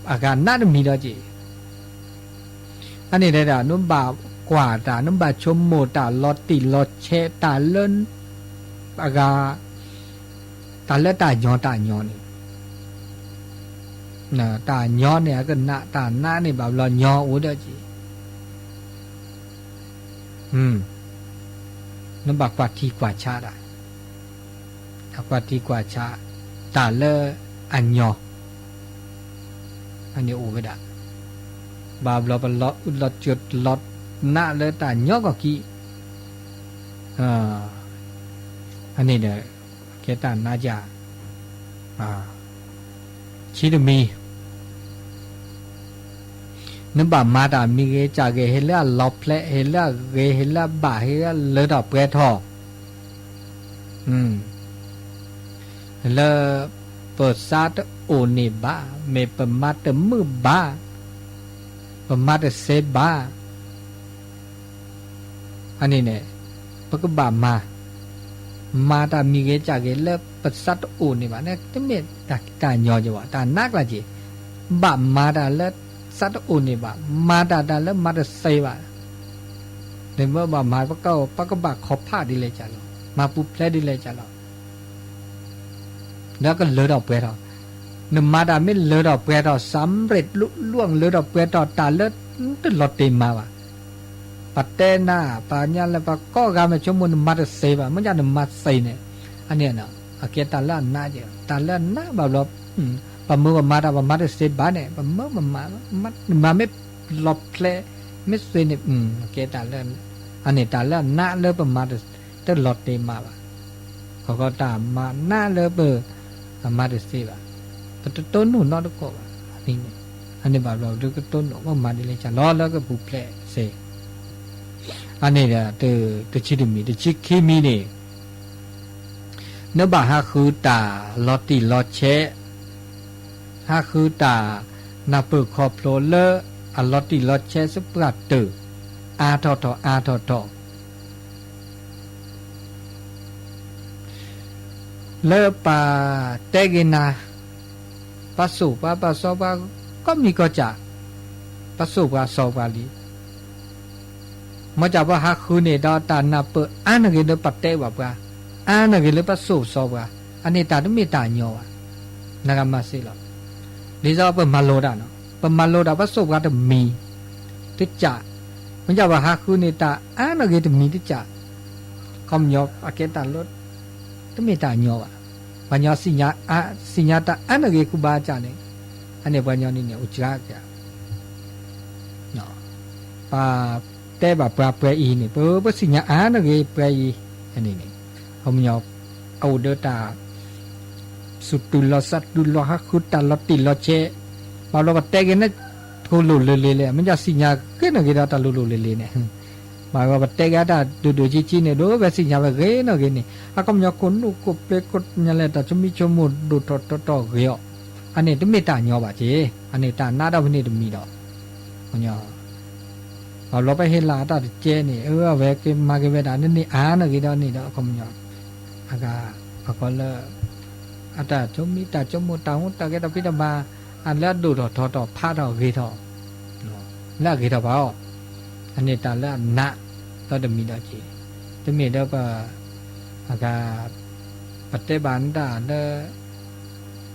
อาการน่าจะมีแล้วจีอันนี้ได้ด่านุ่มบากว่าตานุ่มบาชมโมตาลอติลอเชตาเล่นอากาตาเล่ตาญอนี่นะตาญอเนี่ยก็น่ะตาหน้านี่แบบเราญออุดจีนุ่มบากว่าทีกว่าชาได้กว่าทีกว่าชาตาเล่อันญออันนี้โอ้ไม่ได้บาปเราเป็นลอจุดลอหน้าเลยแต่ย่อก็กี่อันนี้เนี่ยแค่ตาหน้าจ่าชิดมีนึกบามาตามีเกจากเห็นแล้วลอบเพลเห็นแล้วเห็นแล้วบ่าเห็นแล้วเลือดออกเปรี้ยทอแล้วเปิดซาตโอนิบาเมปมาตมือบาปมาตเซบาอันนี้เนี่ยพวกบามาตามีเกจากเลิกปัสสัตโอนิบาเนี่ยที่เมื่อตาหยอจะว่าตานักละจีบามาตาเลิกสัตโอนิบามาตาเลิกมาตเซบาเนี่ยเมื่อบามาพวกบาขอบผ้าดีเลยจ้ะเรามาปุ๊บแล้ดีเลยจ้ะเราแล้วก็เลือดออกไปเรานมาดาไม่เลือดออกไปเราสำเร็จล่วงเลือดออกไปเราตาเลือดตึหลอดเต็มมาวะปัตเตน่าปัญญาแล้วก็การมาชมมันมาเสบะมันจะมาเสเนี่ยอันเนี้ยเนาะอาเกตาล่าน่าเจตาล่าน่าแบบเราปะมือมาดามาเสบะเนี่ยปะมือมาไม่หลบเพลไม่เสเนี่ยอาเกตาล่าอันนี้ตาล่าน่าเลือดประมาณตึหลอดเต็มมาวะเขาก็ตามมาน่าเลือดเบอร์มาเสบะแต่ต้นหนูนอตก็อันนี้แบบเราดูก็ต้นหนูว่ามาดีเลยจ้ะล้อแล้วก็บุเพลเสอันนี้เนี่ยตัวชิดมีตัวชิดขี้มีนี่เนื้อบาฮาคือตาลอติลอเชฮาคือตานาเปิดคอโปรเลอร์อัลลอติลอเชสปรัตเตอร์อาทอเลอปาเตกินาปัสสุปะปัสสาวะก็มีก็จะปัสสุปะสาวะลีมาจากว่าฮักคือเนี่ยดอตานาเปอันนั้นก็เลยปัตเตวะปะอันนั้นก็เลยปัสสุสาวะอันนี้ตาต้องมีตาญอวะนักมาสิล่ะนี่จะเป็นมาโลดาเนาะเป็นมาโลดาปัสสุปะต้องมีที่จะมาจากว่าฮักคือเนี่ยตาอันนั้นก็ต้องมีที่จะ คำยอกอาเกตันรถต้องมีตาหยอปัญญาสิญญาตาอันนั้นกูบาจานี่อันนี้ปัญญานี่เนี่ยอุจจาระเนาะปาแต่แบบปลาเปรย์นี่เพื่อสิญญาอันนั้นเปรย์อันนี้นี่คำยอกเอาเดตาสุดตุลสัตตุลฮักขุตตลติลเชบาเราก็แต่กันนะทุลุเลยมันจะสิญญาเกินกี่ดาตาลุเลยเนี่ยบาก็แต่กันดาดูจีเนี่ยดูแบบสิญญาแบบเกนกี่นี่อาก็มีคนนุกเปกดเนี่ยแหละแต่จะมีชมุดดูทอเกี่ยวอันนี้ต้องมีตาหยอบ่ะจีอันนี้ตาหน้าดาวนี่ต้องมีดอกมันยอเราไปเห็นลาตาเจนี่เวกมาเกเวดานี่อ่านกี่ดานี่ดอกก็มีอากาก็เลยอาตาจมีตาจมูกตาหูตาเกตพิธมาอันแล้วดูทอพาดอกกี่ทอแล้วกี่ทอเปล่าอันนี้ตาแล้วหน้าเราจะมีดอกจีจะมีดอกก็อากาปฏิบัติตาเนี่ย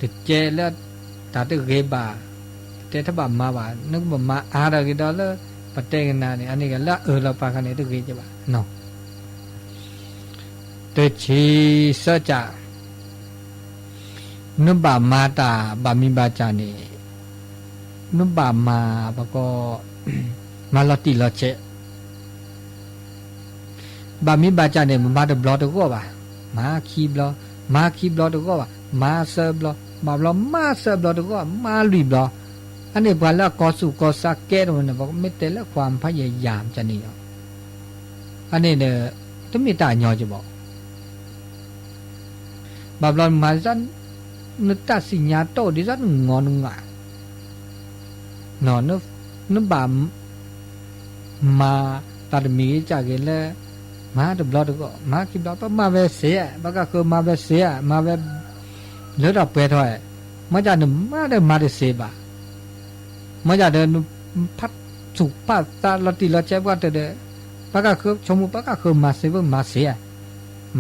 ติดเจแล้วตาตึกเก็บบ่าแต่ถ้าบ่มาบ่านึกบ่มาอะไรกี่ดอกแล้วปฏิกันนานี่อันนี้ก็แล้วเราปากันนี่ตึกเก็บจะบ่าเนาะแต่ชีเสจ่านุบามาตาบามิบาจานี่นุบามาบก็มาลอติลอเชบามิบาจานี่มาเดบลอตก็บ่ามาคีบลอตก็บ่ามาเซบลอบาบลอมาเซบลอตก็มาลุยบลออันนี้บาละกอสุกอสักแก่ตรงนั้นบอกไม่แต่ละความพยายามจะนี่อันนี้เนี่ยต้องมีตาหยอจะบอกบาบลอมาซันนึกตาสิญญาโตดิซันงอนงะนอนนึกบามมาตัดมีจากเกลมาดบลอดก็มาคิบลอดมาเวเสียบก็คือมาเวเสียมาเวเลือดเปรย์ถอยมาจากนึมาได้มาได้เสียบ่มาจากเดินพัดสุพัดตาลติลเจ็บว่าเด้บก็คือชมุบก็คือมาเสียมาเสีย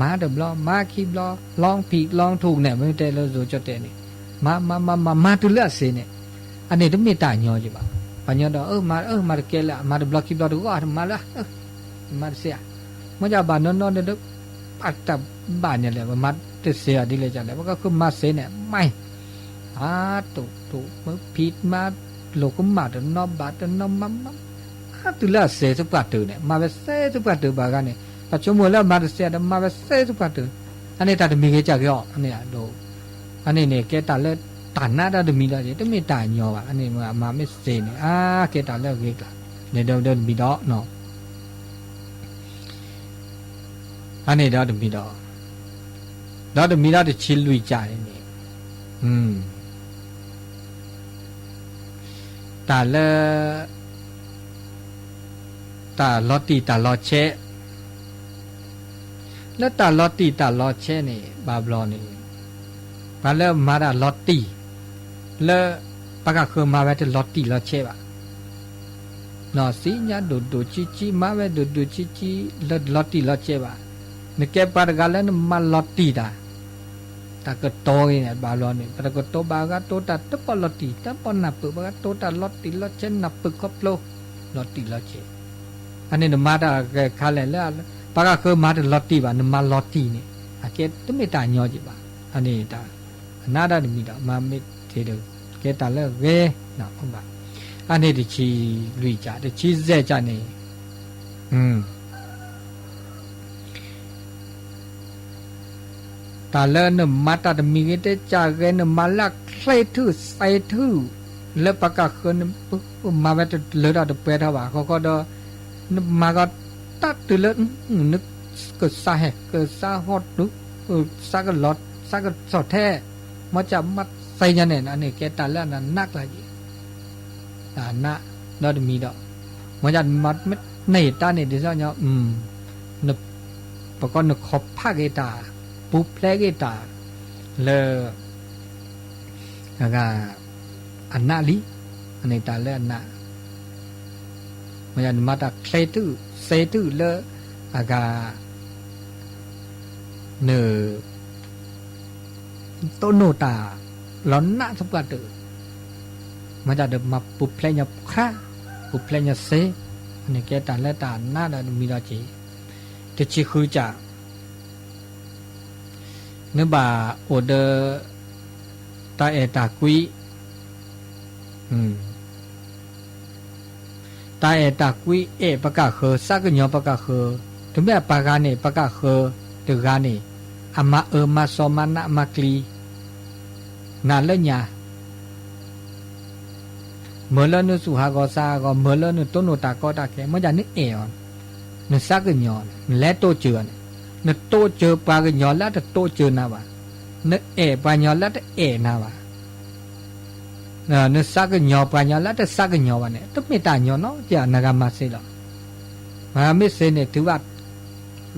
มาเดบลอมาคีบลอลองผิดลองถูกเนี่ยไม่ได้เราโจทย์เตนี่มาตุเลือดเสียเนี่ยอันนี้ต้องมีตาหยอจีบ่าปัญญาดอมาเกล้มาเดบลอคีบลอดูก็มาละมาเสียมาจากบ้านนอนเด็กปัดจับบ้านเนี่ยแหละมาเสียดีเลยจังเลยก็คือมาเสียเนี่ยไม่ถูกมาผิดมาโลกมาเดินนอบาดนอมตุเลือดเสียสุกัดตัวเนี่ยมาเสียสุกัดตัวบ้ากันเนี่ยปัจจุบันแล้วมาเสียดมาเสียสุกัดตัวอันนี้ตาจะมีเกจก็อันนี้ดูอันนี้เนี่ยเกตาเล่ตาหน้าตาจะมีอะไรจะมีตาหยอว่ะอันนี้มาไม่เสียเนี่ยเกตาเล่เกตาเนี่ยเดินมีดอกเนาะอันนี้ดอกจะมีดอกจะมีดอกจะชิลลุยจ่ายนี่ตาเล่ตาลอตีตาลอเชแล้วตาลอตีตาลอเชนี่บาบลอนี่มาแล้วมาดาลอตีแล้วปากคือมาไว้ที่ลอตีลอเชบ่ะนอสิญาดูจีมาไว้ดูจีแล้วลอตีลอเชบ่ะนี่แกปากกาแล้วมาลอตีตาตาก็โตเนี่ยบาบลอนี่ปากก็โตบากาโตตาตปลอตีตปนับปบากาโตตาลอตีลอเชนับปครบโลลอตีลอเชอันนี้มาดาคาแล้วปากคือมาดลอตีบ่ะมาลอตีนี่อาเกตไม่ตาหยอจิบ่ะอันนี้ตานาดามีดามาไม่เทเดเกตาแล้วเวนะဟုတ်ပါอันนี้ดิชีลุยจ่าดิชีเซจ่านี่ตาแล้วนมาตามีเกตจ่าเกนมาลักใส่ทื่อใส่ทื่อแล้วปากคือมาเวทเลดาเปทว่าเขาก็ดมาก็ตัดตัวเลือดนึกก็สาเหตุก็สาหดนึกสาก็หลอดสาก็สอดแท้มาจับมัดใส่ยันเนี่ยอันนี้แกตัดแล้วนั่นนักเลยนะเราจะมีดอกมาจับมัดไม่ในตาเนี่ยดิฉันเนี่ยนึกปกตินึกขอบผ้าเกตาปุ๊บแผลเกตาเลยแล้วก็อันน่าลีอันนี้ตาแล้วน่ะมันจะมาตักเซตุเลอากาเนโตโนตาหลอนน่ะสักกว่าตัวมันจะเดินมาปุบเพลงคราปุบเพลงเซอันนี้แกตาและตาหน้าได้มีดาจีแต่ชีคือจะ นึกบ่าโอเดอตาเอตากุยตาเอตากุยเอปะกะเคอสักญอปะกะเคอถึงแม้ปะกะนี่ปะกะเคอตึกะนี่อามามาซอมานะมากลีนาเลญาเมื่อนึสุหากอซาก็เมื่อนึต้นโนตากอตาแกมันจะนึกเออนึสักญอและโตเจือนึโตเจือปะกะญอแล้วแต่โตเจือนะวะนึเอปะญอแล้วแต่เอนะวะนึสักญอปะญอแล้วแต่สักญอวะเนี่ยต้องมีตาญอเนาะจะนากามาเสลมาไม่เสเนี่ยถือว่า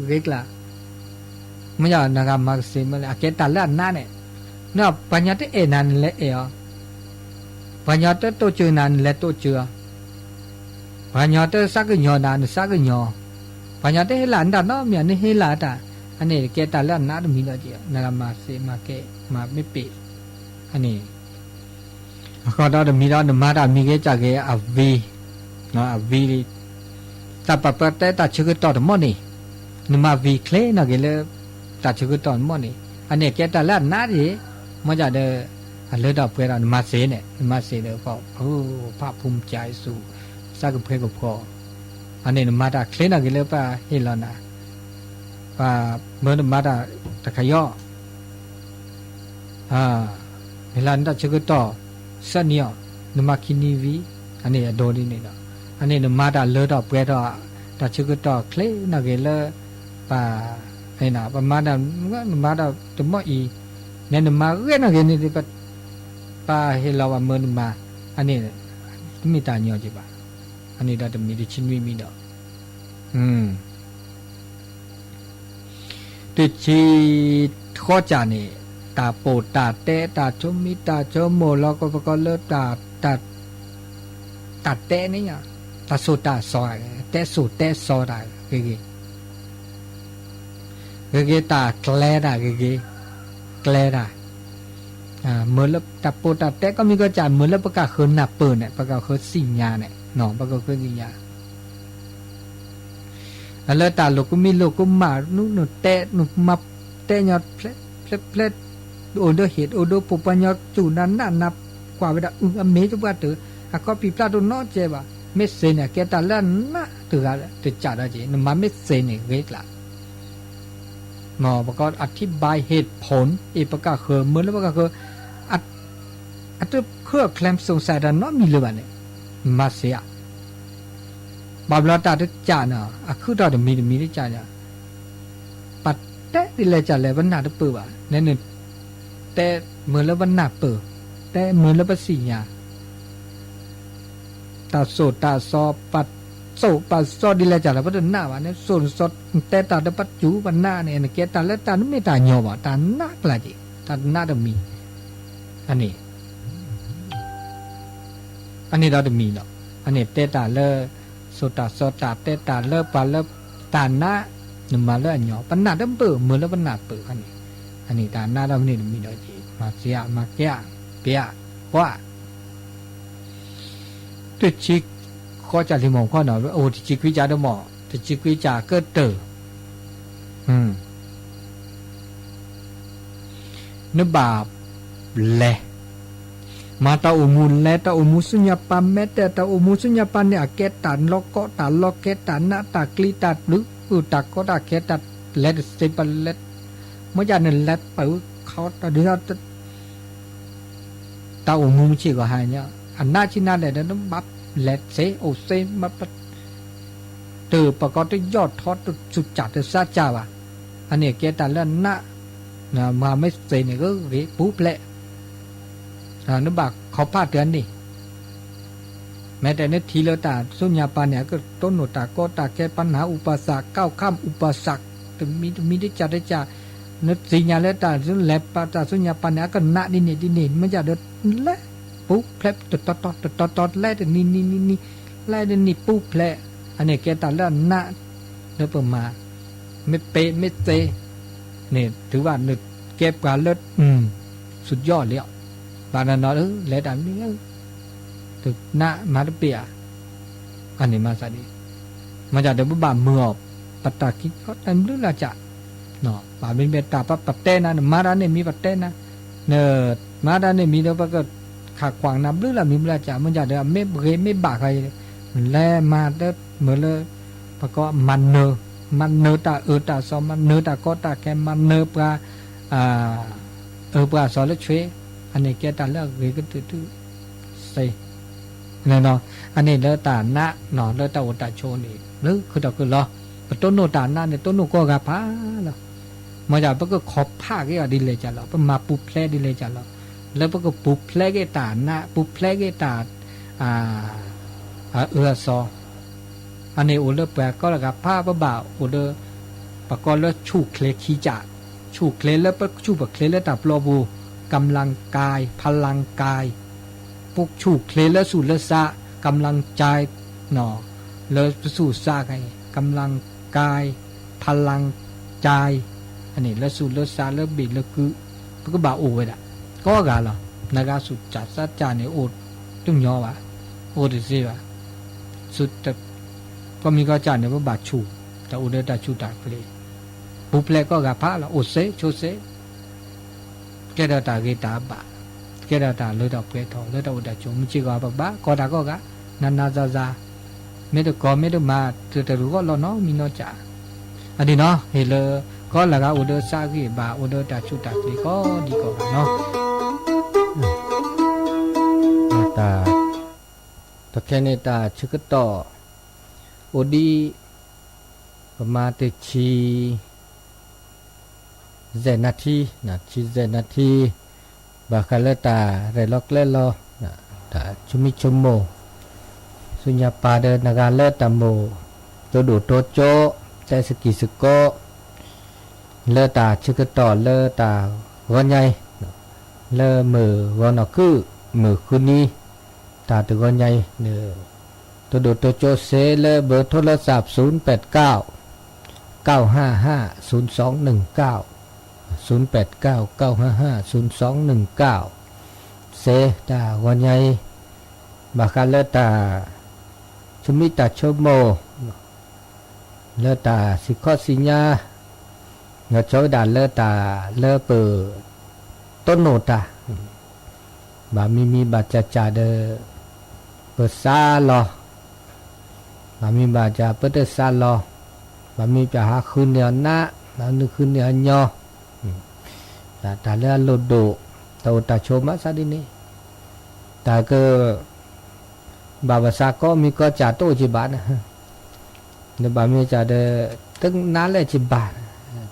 เรียกละไม่อยากนากามาเสมาเลยอาเกตาละนั่นเนี่ยเนาะปัญญาที่เอนันเลยเออปัญญาที่โตเจือนันเลยโตเจือปัญญาที่สักญอนันสักญอปัญญาที่เฮลันดาเนาะมีอันนี้เฮลันดาอันนี้เกตาละนั่นมีแล้วจีนากามาเสมาเกมาไม่ปิดอันนี้ก็ได้มีแล้วมาได้มีเกจเกอวีเนาะอวีแต่ปะปะแต่ตัดชื่อต่อทั้งหมดนี่นึมาวีเคลนะเกเลยตัดชื่อต่อทั้งหมดนี่อันนี้เกตาละนั่นดิมันจะได้เลือดออกเพื่อนมาเสเนี่ยมาเสเนี่ยก็โอ้ภาคภูมิใจสู่สักเพื่อนก็พออันนี้มาได้เคลนะเกเลยป่ะเฮลนะป่ะเมื่อมาได้ตะขย่อเฮลันตัดชื่อต่อสัญญานมาคินีวีอันนี้โดนนี่เนาะอันนี้นมาได้เลือดออกเพื่อนตัดชื่อต่อเคลนะเกเลยป่ะไอ้น่ะประมาณนั้นมาได้ตัวมั่วอีเนี่ยนมาเรื่องอะไรนี่ที่ป้าเฮลาวาเมื่อนมาอันนี้มีตาเนียวจีบะอันนี้ได้แต่มีดิชินวีมีดอกติชีข้อจานี่ตาโปตาเตตาชมิตาชโมแล้วก็เลิกตาเตนี่อ่ะตาสุตาซอยเตสุเตซอได้เกตาแกลได้เกลได้เมื่อแล้วตาโปตาเตก็มีก็จานเมื่อแล้วประกาศคืนหนับเปิดเนี่ยประกาศคืนสิญญาเนี่ยหนองประกาศคืนสิญญาแล้วตาลูกก็มีลูกก็มาหนูเตะหนูมาเตะยอดเพลโอเดอเหตุโอเดอปุปัญญาจูนั้นน่านับกว่าเวลาอเมจุบัตเตอก็ปีพลาดโนเจบะไม่เซเนี่ยแกตาละน่ะตัวอะไรตัวจ่าได้จีนมาไม่เซเนี่ยเวกละหมอประกอบอธิบายเหตุผลอีประกาศคือเมื่อแล้วประกาศคืออัตเครื่องแคลมสงสัยด้านนอกมีหรือเปล่าเนี่ยมาเสียบาบลาตาตัวจ่าเนาะคือตาตัวมีได้จ่าเนี่ยปัดเตะดิเลยจ่าเลยวันหน้าตัวเปิดว่ะเนี่ยแต่เมื่อแล้ววันหน้าเปิดแต่เมื่อแล้วปัสสิญาตาโสตาซอปัดโสปัดซอดิเลยจ่าแล้วปัดหน้าวะเนี่ยโสสดแต่ตาตัวปัดจูวันหน้าเนี่ยเกตาแล้วตาไม่ตาหยอวะตาหน้ากลาจิตาหน้าตัวมีอันนี้เราจะมีเนาะอันนี้เตตาเลโสตาซอตาเตตาเลปาเลตาหน้าหนึ่งมาเลอันหยอปัญหาเดิมเปิดเมื่อแล้วปัญหาเปิดอันนี้ตาหน้าเราเนี่ยมีเนาะจีมาเสียมาแก่เปียว่าตัวชิกข้อจากที่มองข้อหน่อยโอ้ที่ชิกวิจารณ์หมอที่ชิกวิจารณ์ก็เตอนึกบาปแลมาตาอุมุลและตาอุมุสุญญาปัมแม้แต่ตาอุมุสุญญาปันเนี่ยเกตันล็อกก็ตาล็อกเกตันนะตากลีตัดหรือตากก็ตาเกตัดเล็ดเซปันเล็ดเมื่อจากนั้นเล็ดไปเขาตาเดือดตาอุมุมชีก็หายเนี่ยอันน่าชินาเลยนั้นบับเล็ดเซโอเซมาปเติบประกอบด้วยยอดทอดสุดจัดซาจ่าวะอันนี้เกตันแล้วน่ะมาไม่เซเนี่ยก็เรียปุ๊บแหละนึกบักเขาพลาดเดือนนี่แม้แต่ในทีเลตาสุญญาปานเนี่ยก็ต้นหนตาก็ตาแก้ปัญหาอุปสรรคก้าวข้ามอุปสรรคแต่มีได้จัดได้จ่านึกสิญญาเลตาสุญแลปตาสุญญาปานเนี่ยก็ณดินนี่มันจะเดือดและปุ๊บแผลตอดแล่แต่นี่แล่แต่นี่ปุ๊บแผลอันนี้แกตาแล้วณเดือดประมาไม่เป๊ะไม่เตะเนี่ยถือว่านึกเก็บการเลือดสุดยอดเลยบานาโนเลดามนี่ตึกหน้ามาดเปียอันนี้มาซะดิมาจากเดบบาเมือปัตตากิก็เต็มเรื่องละจะ เนาะป่าเป็นเบตาปัตเตนะมาดาเนี่ยมีปัตเตนะเนอมาดาเนี่ยมีแล้วก็ขาขวางน้ำหรือละมีเวลาจะมันจะเดี๋ยวไม่บากใครแลมาเด้เหมือนเลยปะก็มันเนอตาตาซอมันเนอตาก็ตาแกมันเนอปลาปลาซอแล้วช่วยอันนี้แกตาเลิกเลยก็ตื้อใส่เนี่ยเนาะอันนี้เลตาหน้าเนาะเลตาอุตาโชนี่หรือคือตะคือรอต้นโนตาหน้าเนี่ยต้นโนก็กะพาเนาะมาจากปะก็ขอบผ้าก็ดีเลยจ้ะเราปะมาปุแพลดีเลยจ้ะเราแล้วปะก็ปุแพลก็ตาหน้าปุแพลก็ตาซออันนี้อุลแปลก็ละกับผ้าปะบ่าวอุลปะก็แล้วชูเคลขี้จ่าชูเคลแล้วปะชูปะเคลแล้วตาปลอบูกำลังกายพลังกายพวกชูเคลแล้วสู่ละซะกำลังใจหนอแล้วสู่ซะไงกำลังกายพลังใจอันนี้แล้วสู่ละซะแล้วบิดแล้วคือก็บ่าวโอ้ยละก็กาละนากาสุจัดซะจาเนี่ยโอดตุ้งยอวะโอดสิวะสุดแต่ก็มีก็จานเนี่ยว่าบาดชูแต่อุดตาชูตาเพลปุเพลก็กะพาละโอเซโชเซแกดาตาเกตาบาแกดาตาเลดอกเปทอเลดอุดาชูมิจิกาบะบะก็ตาก็กะนานาซาซาไม่ได้ก็ไม่ได้มาแต่รู้ก็รอเนาะมีเนาะจ้ะอันนี้เนาะเฮเลก็ละกะอุดซากีบาอุดตาชูตาเพลก็ดีก็เนาะตาตะแค่นี้ตาชึกต่อโอดีประมาณเตชีเจนาทีนะชีเจนาทีบาคาเลตาเรล็อกเลลอนะตาชุมิชุมโมสุญญาปาเดนากาเลตามโมโตดูโตโจเตสกิสโกเลตาชึกต่อเลตาวันใหญ่เลมือวันอคือมือคุนีตาตะวันใหญ่เนอตัวดูตัวโจเซเลเบอร์โทรศัพท์089 955 0219 089 955 0219เซตาวันใหญ่บาคาเลตาชุมิตาโชโมเลตาสิคอสิญาเงาโจดาเลตาเลเปอต้นโนตาบามีบาจาจาเดเปซาลอบามีบาจาเปเตซาลอบามีจะหาคืนเนียนะแล้วนึกคืนเนียญอแต่เรื่องโลดโดตาตาโชมาซาดินีแต่ก็บาบาซาก็มีก็จ่าโตจิบานะเดี๋ยวบามีจ่าเดตึงนั่นแหละจิบา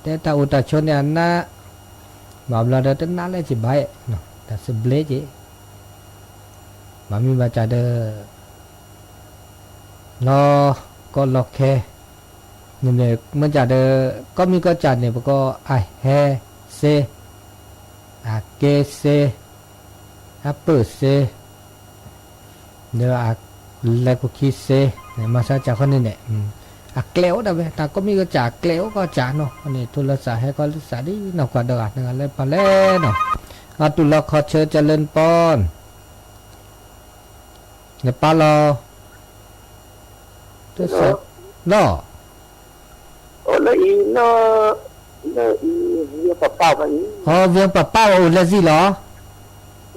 แต่ตาอุตาโชเนี่ยนะบาบลาเดตึงนั่นแหละจิบาเนาะแต่สเบลจิบามีบาจ่าเดรอก็รอแค่เนี่ยมันจ่าเดก็มีก็จ่าเนี่ยก็ไอเฮเซอาเกเซอาเปเซเดี๋ยวอาเลกุคิเซเนี่ยมาซาจ่าคนนี้เนี่ยอาเกลียวได้ไหมแต่ก็มีก็จ่าเกลียวก็จ่าเนาะอันนี้ทุลสาให้ก็ทุลสาดีเนาะก็เดือดเนาะเลยพอแล้วเนาะอาตุลขอเชิญเจริญปอนเนี่ยปาลอตัวเสร็จเนาะโอ้เลยเนาะเลยเรียกปะเป้ากันอ๋อเวียงปะเป้าโอ้ละสิเหรอ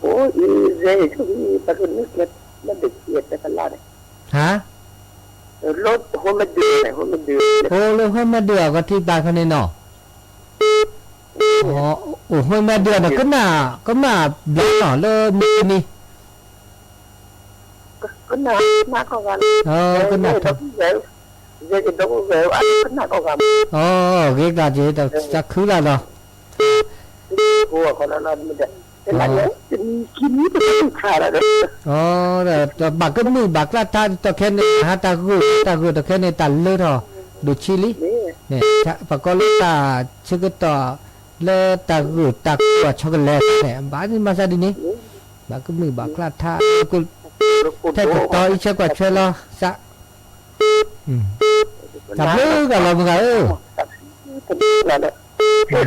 โอ้ยเจ๊ช่วงนี้ตะกุนนึกเกิดมันเดือดแต่กันละฮะรถหัวมันเดือดหัวมันเดือดโอ้เลยหัวมันเดือดก็ที่บ้านเขาเนี่ยเนาะอ๋อโอ้หัวมันเดือดก็น่าบล็อกเนาะเลยมีนี่ก็น่าเข้ากันก็น่าทำเจ๊ก็ต้องเร็วอันก็น่าเข้ากันอ๋อเรียกได้เจ๊แต่จะคือละเนาะหัวคนนั้นมันจะเป็นอะไรจะมีกินนี้เป็นขาดอะไรอ๋อแต่บักก็มือบักละท่านตะแค่นี้ฮะตะกูตะแค่นี้ตันเลยเนาะดูชิลิเนี่ยปากก็ลูกตาชื่อก็ต่อเลตะกูว่าช็อกโกแลตเนี่ยบ้านนี้มาซะดินี่บักก็มือบักละท่ากูแท้ก็ต่ออีกเชื่อกว่าเชื่อละซะจับมือกันเราเหมือนกัน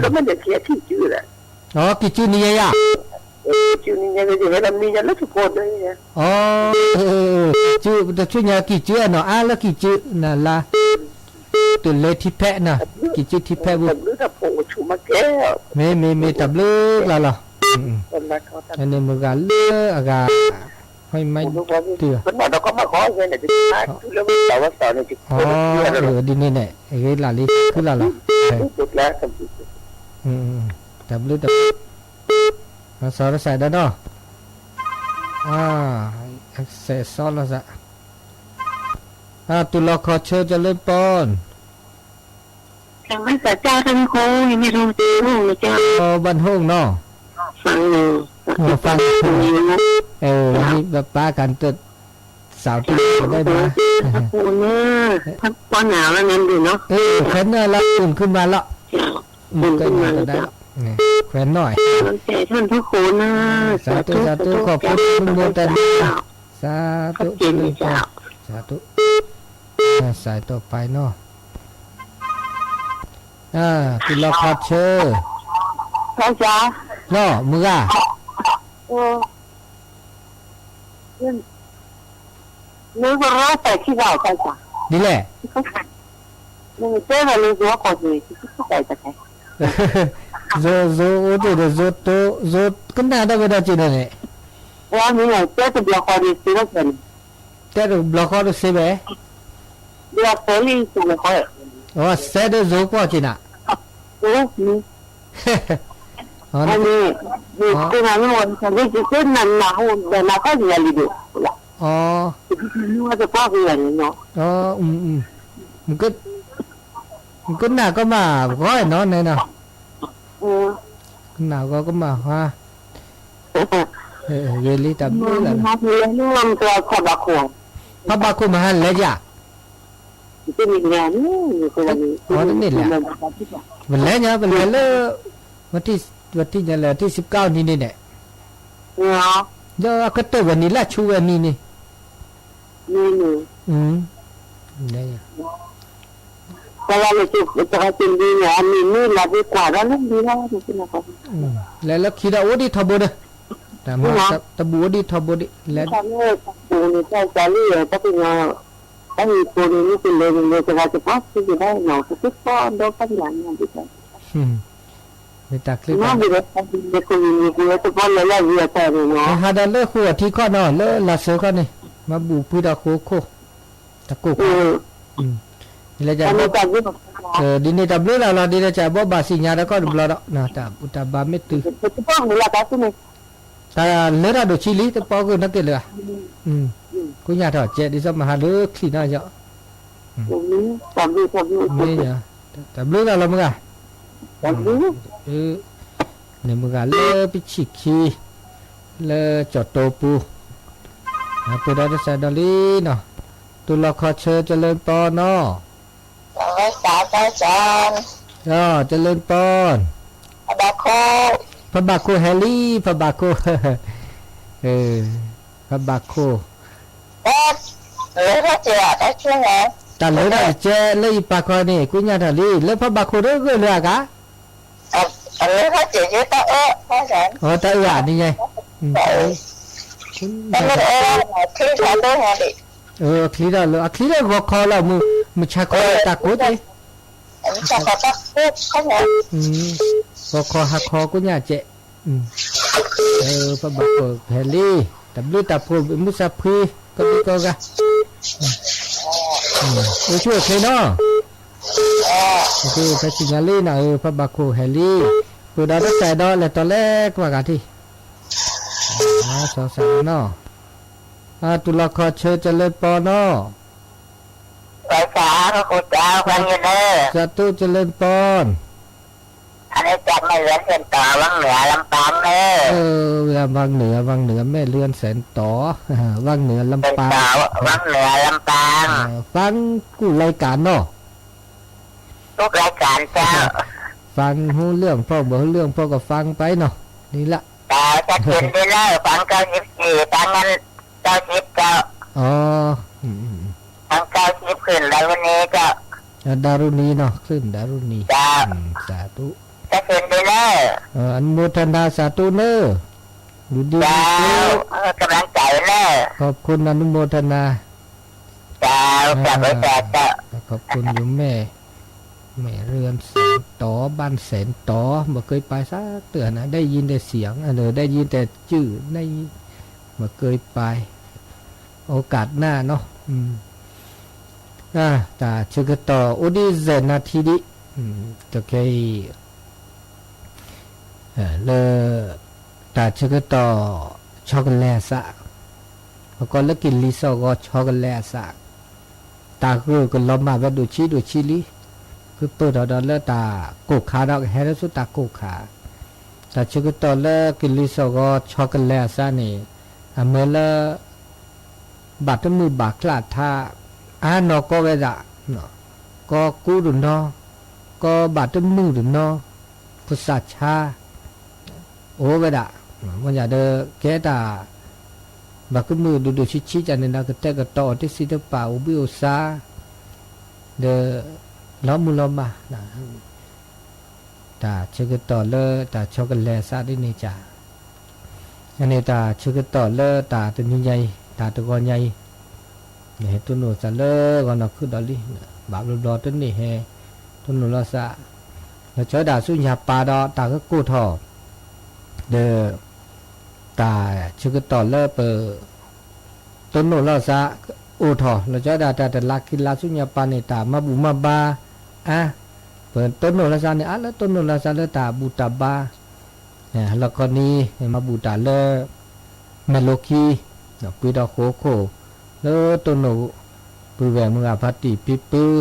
แล้วมันจะเสียที่ชื่อแหละอ๋อกี่ชื่อนี่อ่ะชื่อนี่ยังจะเห็นมีอย่างนั้นทุกคนเลยเนี่ยอ๋อชื่อแต่ชื่อเนี่ยกี่ชื่อเนาะแล้วกี่ชื่อนั่นละตัวเลขที่แพะนะกี่ กิจิที่แพ้บุ ผมรู้จักผมชูมาแก้ว เมตับเลือกแล้วเหรอ คนละเขาทำ อันนี้มึงก็เลือกอากาให้ไม่เตือ คนหมอเราก็มาขอเงินเนี่ยจะมาเรื่องแต่ว่าสอนเนี่ยจะ อ๋อดินนี่เนี่ยไอ้ลาลิคือละล่ะ สุดแล้วครับ ตับเลือกมาสอนใส่ได้เนาะเสร็จซ้อนแล้วซะตุลาคอเชิญจะเล่นปอน ทางไม่แต่เจ้าท่านโค้ยังไม่รู้จริงนะเจ้า บ้านห้องเนาะ ฟังหนึ่ง ฟังนี่แบบป้ากันตึดสาวที่ได้มา ปูเนี่ยถ้าป้อนหนาวแล้วนั่นดูเนาะ แขวนเนี่ยละอุ่นขึ้นมาละ เจ้า ก็ยังจะได้แขวนหน่อย แต่ท่านพระโคนะ สาธุขอบคุณมึงโมตันสาธุ จริงเจ้า สาธุสายต่อไปเนาะตุลาคอเชิญ พระจ้า เนาะมึงอ่ะ นึกว่าแต่ที่เราใช่จ้ะ ดีแหละ นึกเจ้าเรารู้ว่าคนนี้ที่เขาใส่จะใช่ โซกันได้ไม่ได้จีนเนี่ย ว่ามีไงเจ้าจะบล็อกคนนี้สิว่าเป็น แต่บล็อกเขาเสียไป บล็อกคนนี้สิว่าเขา อ๋อเสร็จโซก็จีน่ะ นี่อันนี้คือมันมันจะได้กินนั่นนะหุ่นแต่น่าก็เรียนดีละ อ๋อ นึกว่าจะป้อนเรียนเนาะ อ๋อมันก็หน้าก็มาก็เนาะเนี่ยเนาะหน้าก็มาฮะเวลีตับนี่แหละ มาเรียนนู่นตัวขบักขวง พระบาคุมาหันเลยจ้ะ จะมีงานนี่คนนี้ วันแล้วเนี่ยวันแล้ววันที่เนี่ยแหละที่19นี่เนี่ย เนาะ เดี๋ยวก็ตัววันนี้ละชูวันนี้นี่ นี่ได้ แต่เราจะกินดีเนี่ยนี่เราดีกว่าแล้วลูกดีแล้วจริงๆนะครับ แล้วคิดว่าโอ้ดิทบดแต่มาตะบูดิทบดแล้ว ถ้าเมื่อปูนี่ใช่จะเรียกก็เป็นถ้ามีปูนี่เป็นเลยจะพักที่ได้เนาะทุกคนโดนปัญหาเนี่ยดีใจ ไม่ตักคลิป น้องดีเลยดีคุยมีคุยทุกคนเลยเรียกแต่เนาะ หาดันเลิกหัวที่ข้อนอนเลิกลาเสือข้อนี่มาบุกพูดโคตะกุกนี่แหละจ้ะดินนี่ตับเลือดเราดินจ้ะบ่บาสิญาแล้วก็บลอดนะตับอุตบาเมตุ ทุกคนนี่แหละก็คือ แต่เลือดดูชิลีแต่ปอก็นักเตะเลยกูอยากถอดเจ็ดดิสมาหาเลือกขี้น่าจะนี่เนี่ยตับเลือดเรามึงอ่ะเนี่ยมึงอ่ะเลือกไปฉีกขี้เลือกจอดโตปูปูได้ใส่ดอลลี่เนาะตุลาคอเชอเจริญปอนเนาะ รักษาอาจารย์ เจริญปอน บาโค พระบาโคแฮรี่พระบาโคพระบาโค หรือถ้าเจอได้ช่วยไง แต่เลยได้เจเลยปากคอนี่กูอยากถามดิแล้วพระบาโคเรื่องอะไรกะ หรือถ้าเจอเยอะต้องพ่อฉัน อ๋อแต่อย่านี่ไง แต่ไม่ที่ฉันด้วยไงดิ คลีได้เลยคลีได้หัวคอแล้วมึงชักคอตะกุดเลย ฉันก็ต้องพูดเขาไง หัวคอหักคอกูอยากเจพระบาโคแฮรี่แต่ดูตาพูมุสาพีก็ดีก็กะช่วยใครเนาะคือพระสิงห์ลีนะพระบาโคแฮรี่ปูดาวแต่ดอเลยตอนแรกว่ากันที่สาวสาวเนาะตุลาคอเชิญเจริญปอเนาะ ภาษาพระคุณเจ้าฟังอยู่เนอ สาธุเจริญปอน อันนี้จัดไม่เลือนเส้นต่อวังเหนือลำปางเนอ วังเหนือแม่เลื่อนแสนต่อวังเหนือลำปาง วังเหนือลำปาง ฟังกูรายการเนาะ ทุกรายการเจ้า ฟังหูเรื่องพ่อบอกเรื่องพ่อก็ฟังไปเนาะนี่ละ แต่จะกินได้เลยฟัง94ฟังนั้น90เจ้า อ๋อ ฟัง90ขึ้นแล้ววันนี้ก็ ดารุณีเนาะขึ้นดารุณี เจ้า สาธุ จะขึ้นได้เลย อนุโมทนาสาธุเนอดูดี เจ้ากำลังใจเลย ขอบคุณอนุโมทนา เจ้ากลับไปแต่เจ้า ขอบคุณโยมแม่ แม่เรือนแสนต่อบ้านแสนต่อบ่เคยไปสักเตือนนะได้ยินแต่เสียงได้ยินแต่ชื่อได้บ่เคยไปโอกาสหน้าเนาะตาชื่อก็ต่ออุดิเซนาทีดิตะเคยเลตาชื่อก็ต่อช็อกโกแลตซะแล้วก็แล้วกินลิซอก็ช็อกโกแลตซะตาคือก็ล้อมมาว่าดูชิลิคือเปิดดอแล้วตาโกขาดอกแฮร์สุตาโกขาตาชื่อก็ต่อแล้วกินลิซอก็ช็อกโกแลตซะนี่เมื่อละบัดมือบากคลาดท่านอก็เวดะเนาะก็กูดุนอก็บัดมือดุนอพุทธชาโอเวดะมันอย่าเดแกตาบักมือดูชิจันเนี่ยนะก็แต่ก็ต่อที่สิทธิ์ป่าอุบิโอซาเดล้อมุลมานะตาเชื่อต่อเลตาช็อกโกแลตซาได้นี่จ้าอันนี้ตาเชื่อต่อเลตาตัวนี้ใหญ่ตาตัวก้อนใหญ่เนี่ยตัวหนูซาเลก่อนเราคือดอลลี่บาปรอตัวนี้เฮตัวหนูเราซาเราเชื่อดาสุญญาปาดอตาก็กู้ทอเดตาชื่อต่อเลเปต้นโนเราซะโอทอเราจะได้แต่ลักกินลาสุญญาปาเนตามาบุมาบาเปิดต้นโนเราซะเนี่ยแล้วต้นโนเราซะเลตาบูตาบาเนี่ยแล้วก็นี้มาบูตาเลเมโลคีเนาะปีดอกโคโคแล้วต้นโนปือแหวมืออาพัติปิปือ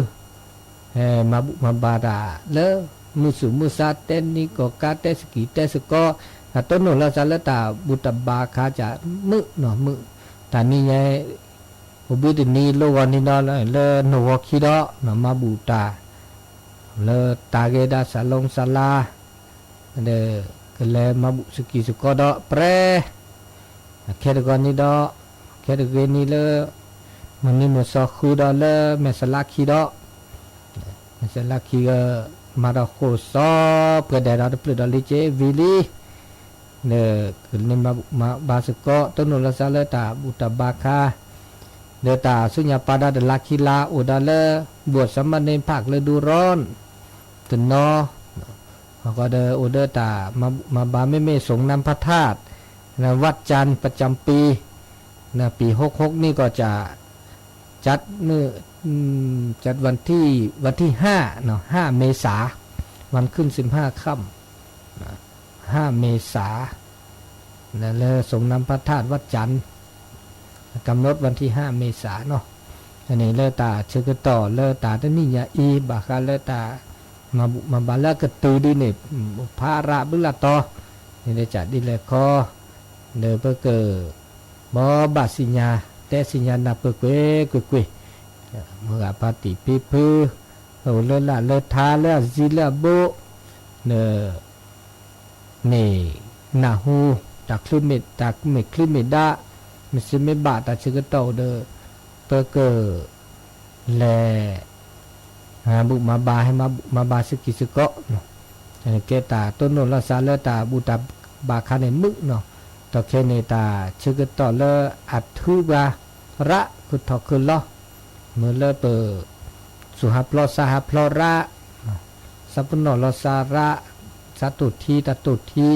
มาบาดาแล้วมุสุมุซาเตนิโกกาเตสกิเตสก็ต้นโนเราซะเลตาบูตาบาคาจะมึเนาะมึตานี่ไงอุบิดนีโลวันนี้เนาะเลโนวคิดอเนาะมาบูตาเลตาเกดาสลงสลาเดก็เลมาบุสกิสกอดอเปรแค่ก่อนนี้ดอแค่เกนี่เลมันนี่มันซอคูดอเลเมสลาคีดอเมสลาคีก็มาดอโคซอเพื่อได้ดอเปลืดอลิเจวิลีเนคือนี่มาบาสก็ต้นนลซาเลตาบุตบาคาเดตาสุญญาปาดาเดลาคิลาอุดาเลบวชสมณเณรภาคฤดูร้อนตนอก็เดอุเดตามาบาไม่สงน้ำพระธาตุนะวัดจันทร์ประจำปีนะปี66นี่ก็จะจัดจัดวันที่5เนาะ5เมษาวันขึ้น15ค่ำ5เมษานั่นเลยสงน้ำพระธาตุวัดจันทร์กำหนดวันที่5เมษาเนาะอันนี้เลตาเชื่อต่อเลตาตนี่ยาอีบาคาเลตามาบาลากตือดีเนี่ยพาระบุลาต่อนี่ได้จัดดีเลยคอเดเปเกอร์บอบาสิญาแต่สิญานาเปเกเกเมื่อปฏิปิพือเลละเลทาเลซิเลโบเนนี่นาฮูตักคลิเมตตักเมคลิเมดามิสเมบาตาชิกโตเดเปเกอร์แลบุมาบาให้มาบาสกิสกะเนาะเกตาต้นโนลาซาเลตาบูตาบาคาเนมึเนาะตอเคเนตาชิกโตเลอัตทุบาระกุทอคุลอเมื่อเลเปสุหัพลอสาหัพลอระสัพพนลอสาระสัตุทีตตุที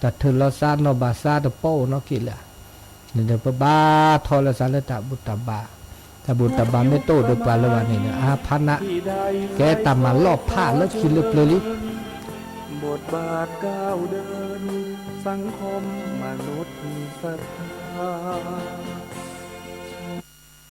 ตัดเทลซาโนบาซาตโปนกิละนี่เดปบาทอลซาเลตาบุตบาตาบุตบาไม่โตโดปาลวานี่นะอาพันะแกตามาลอบผ้าแล้วคิดลึกเลยลิบทบาทก้าวเดินสังคมมนุษย์ศรัทธา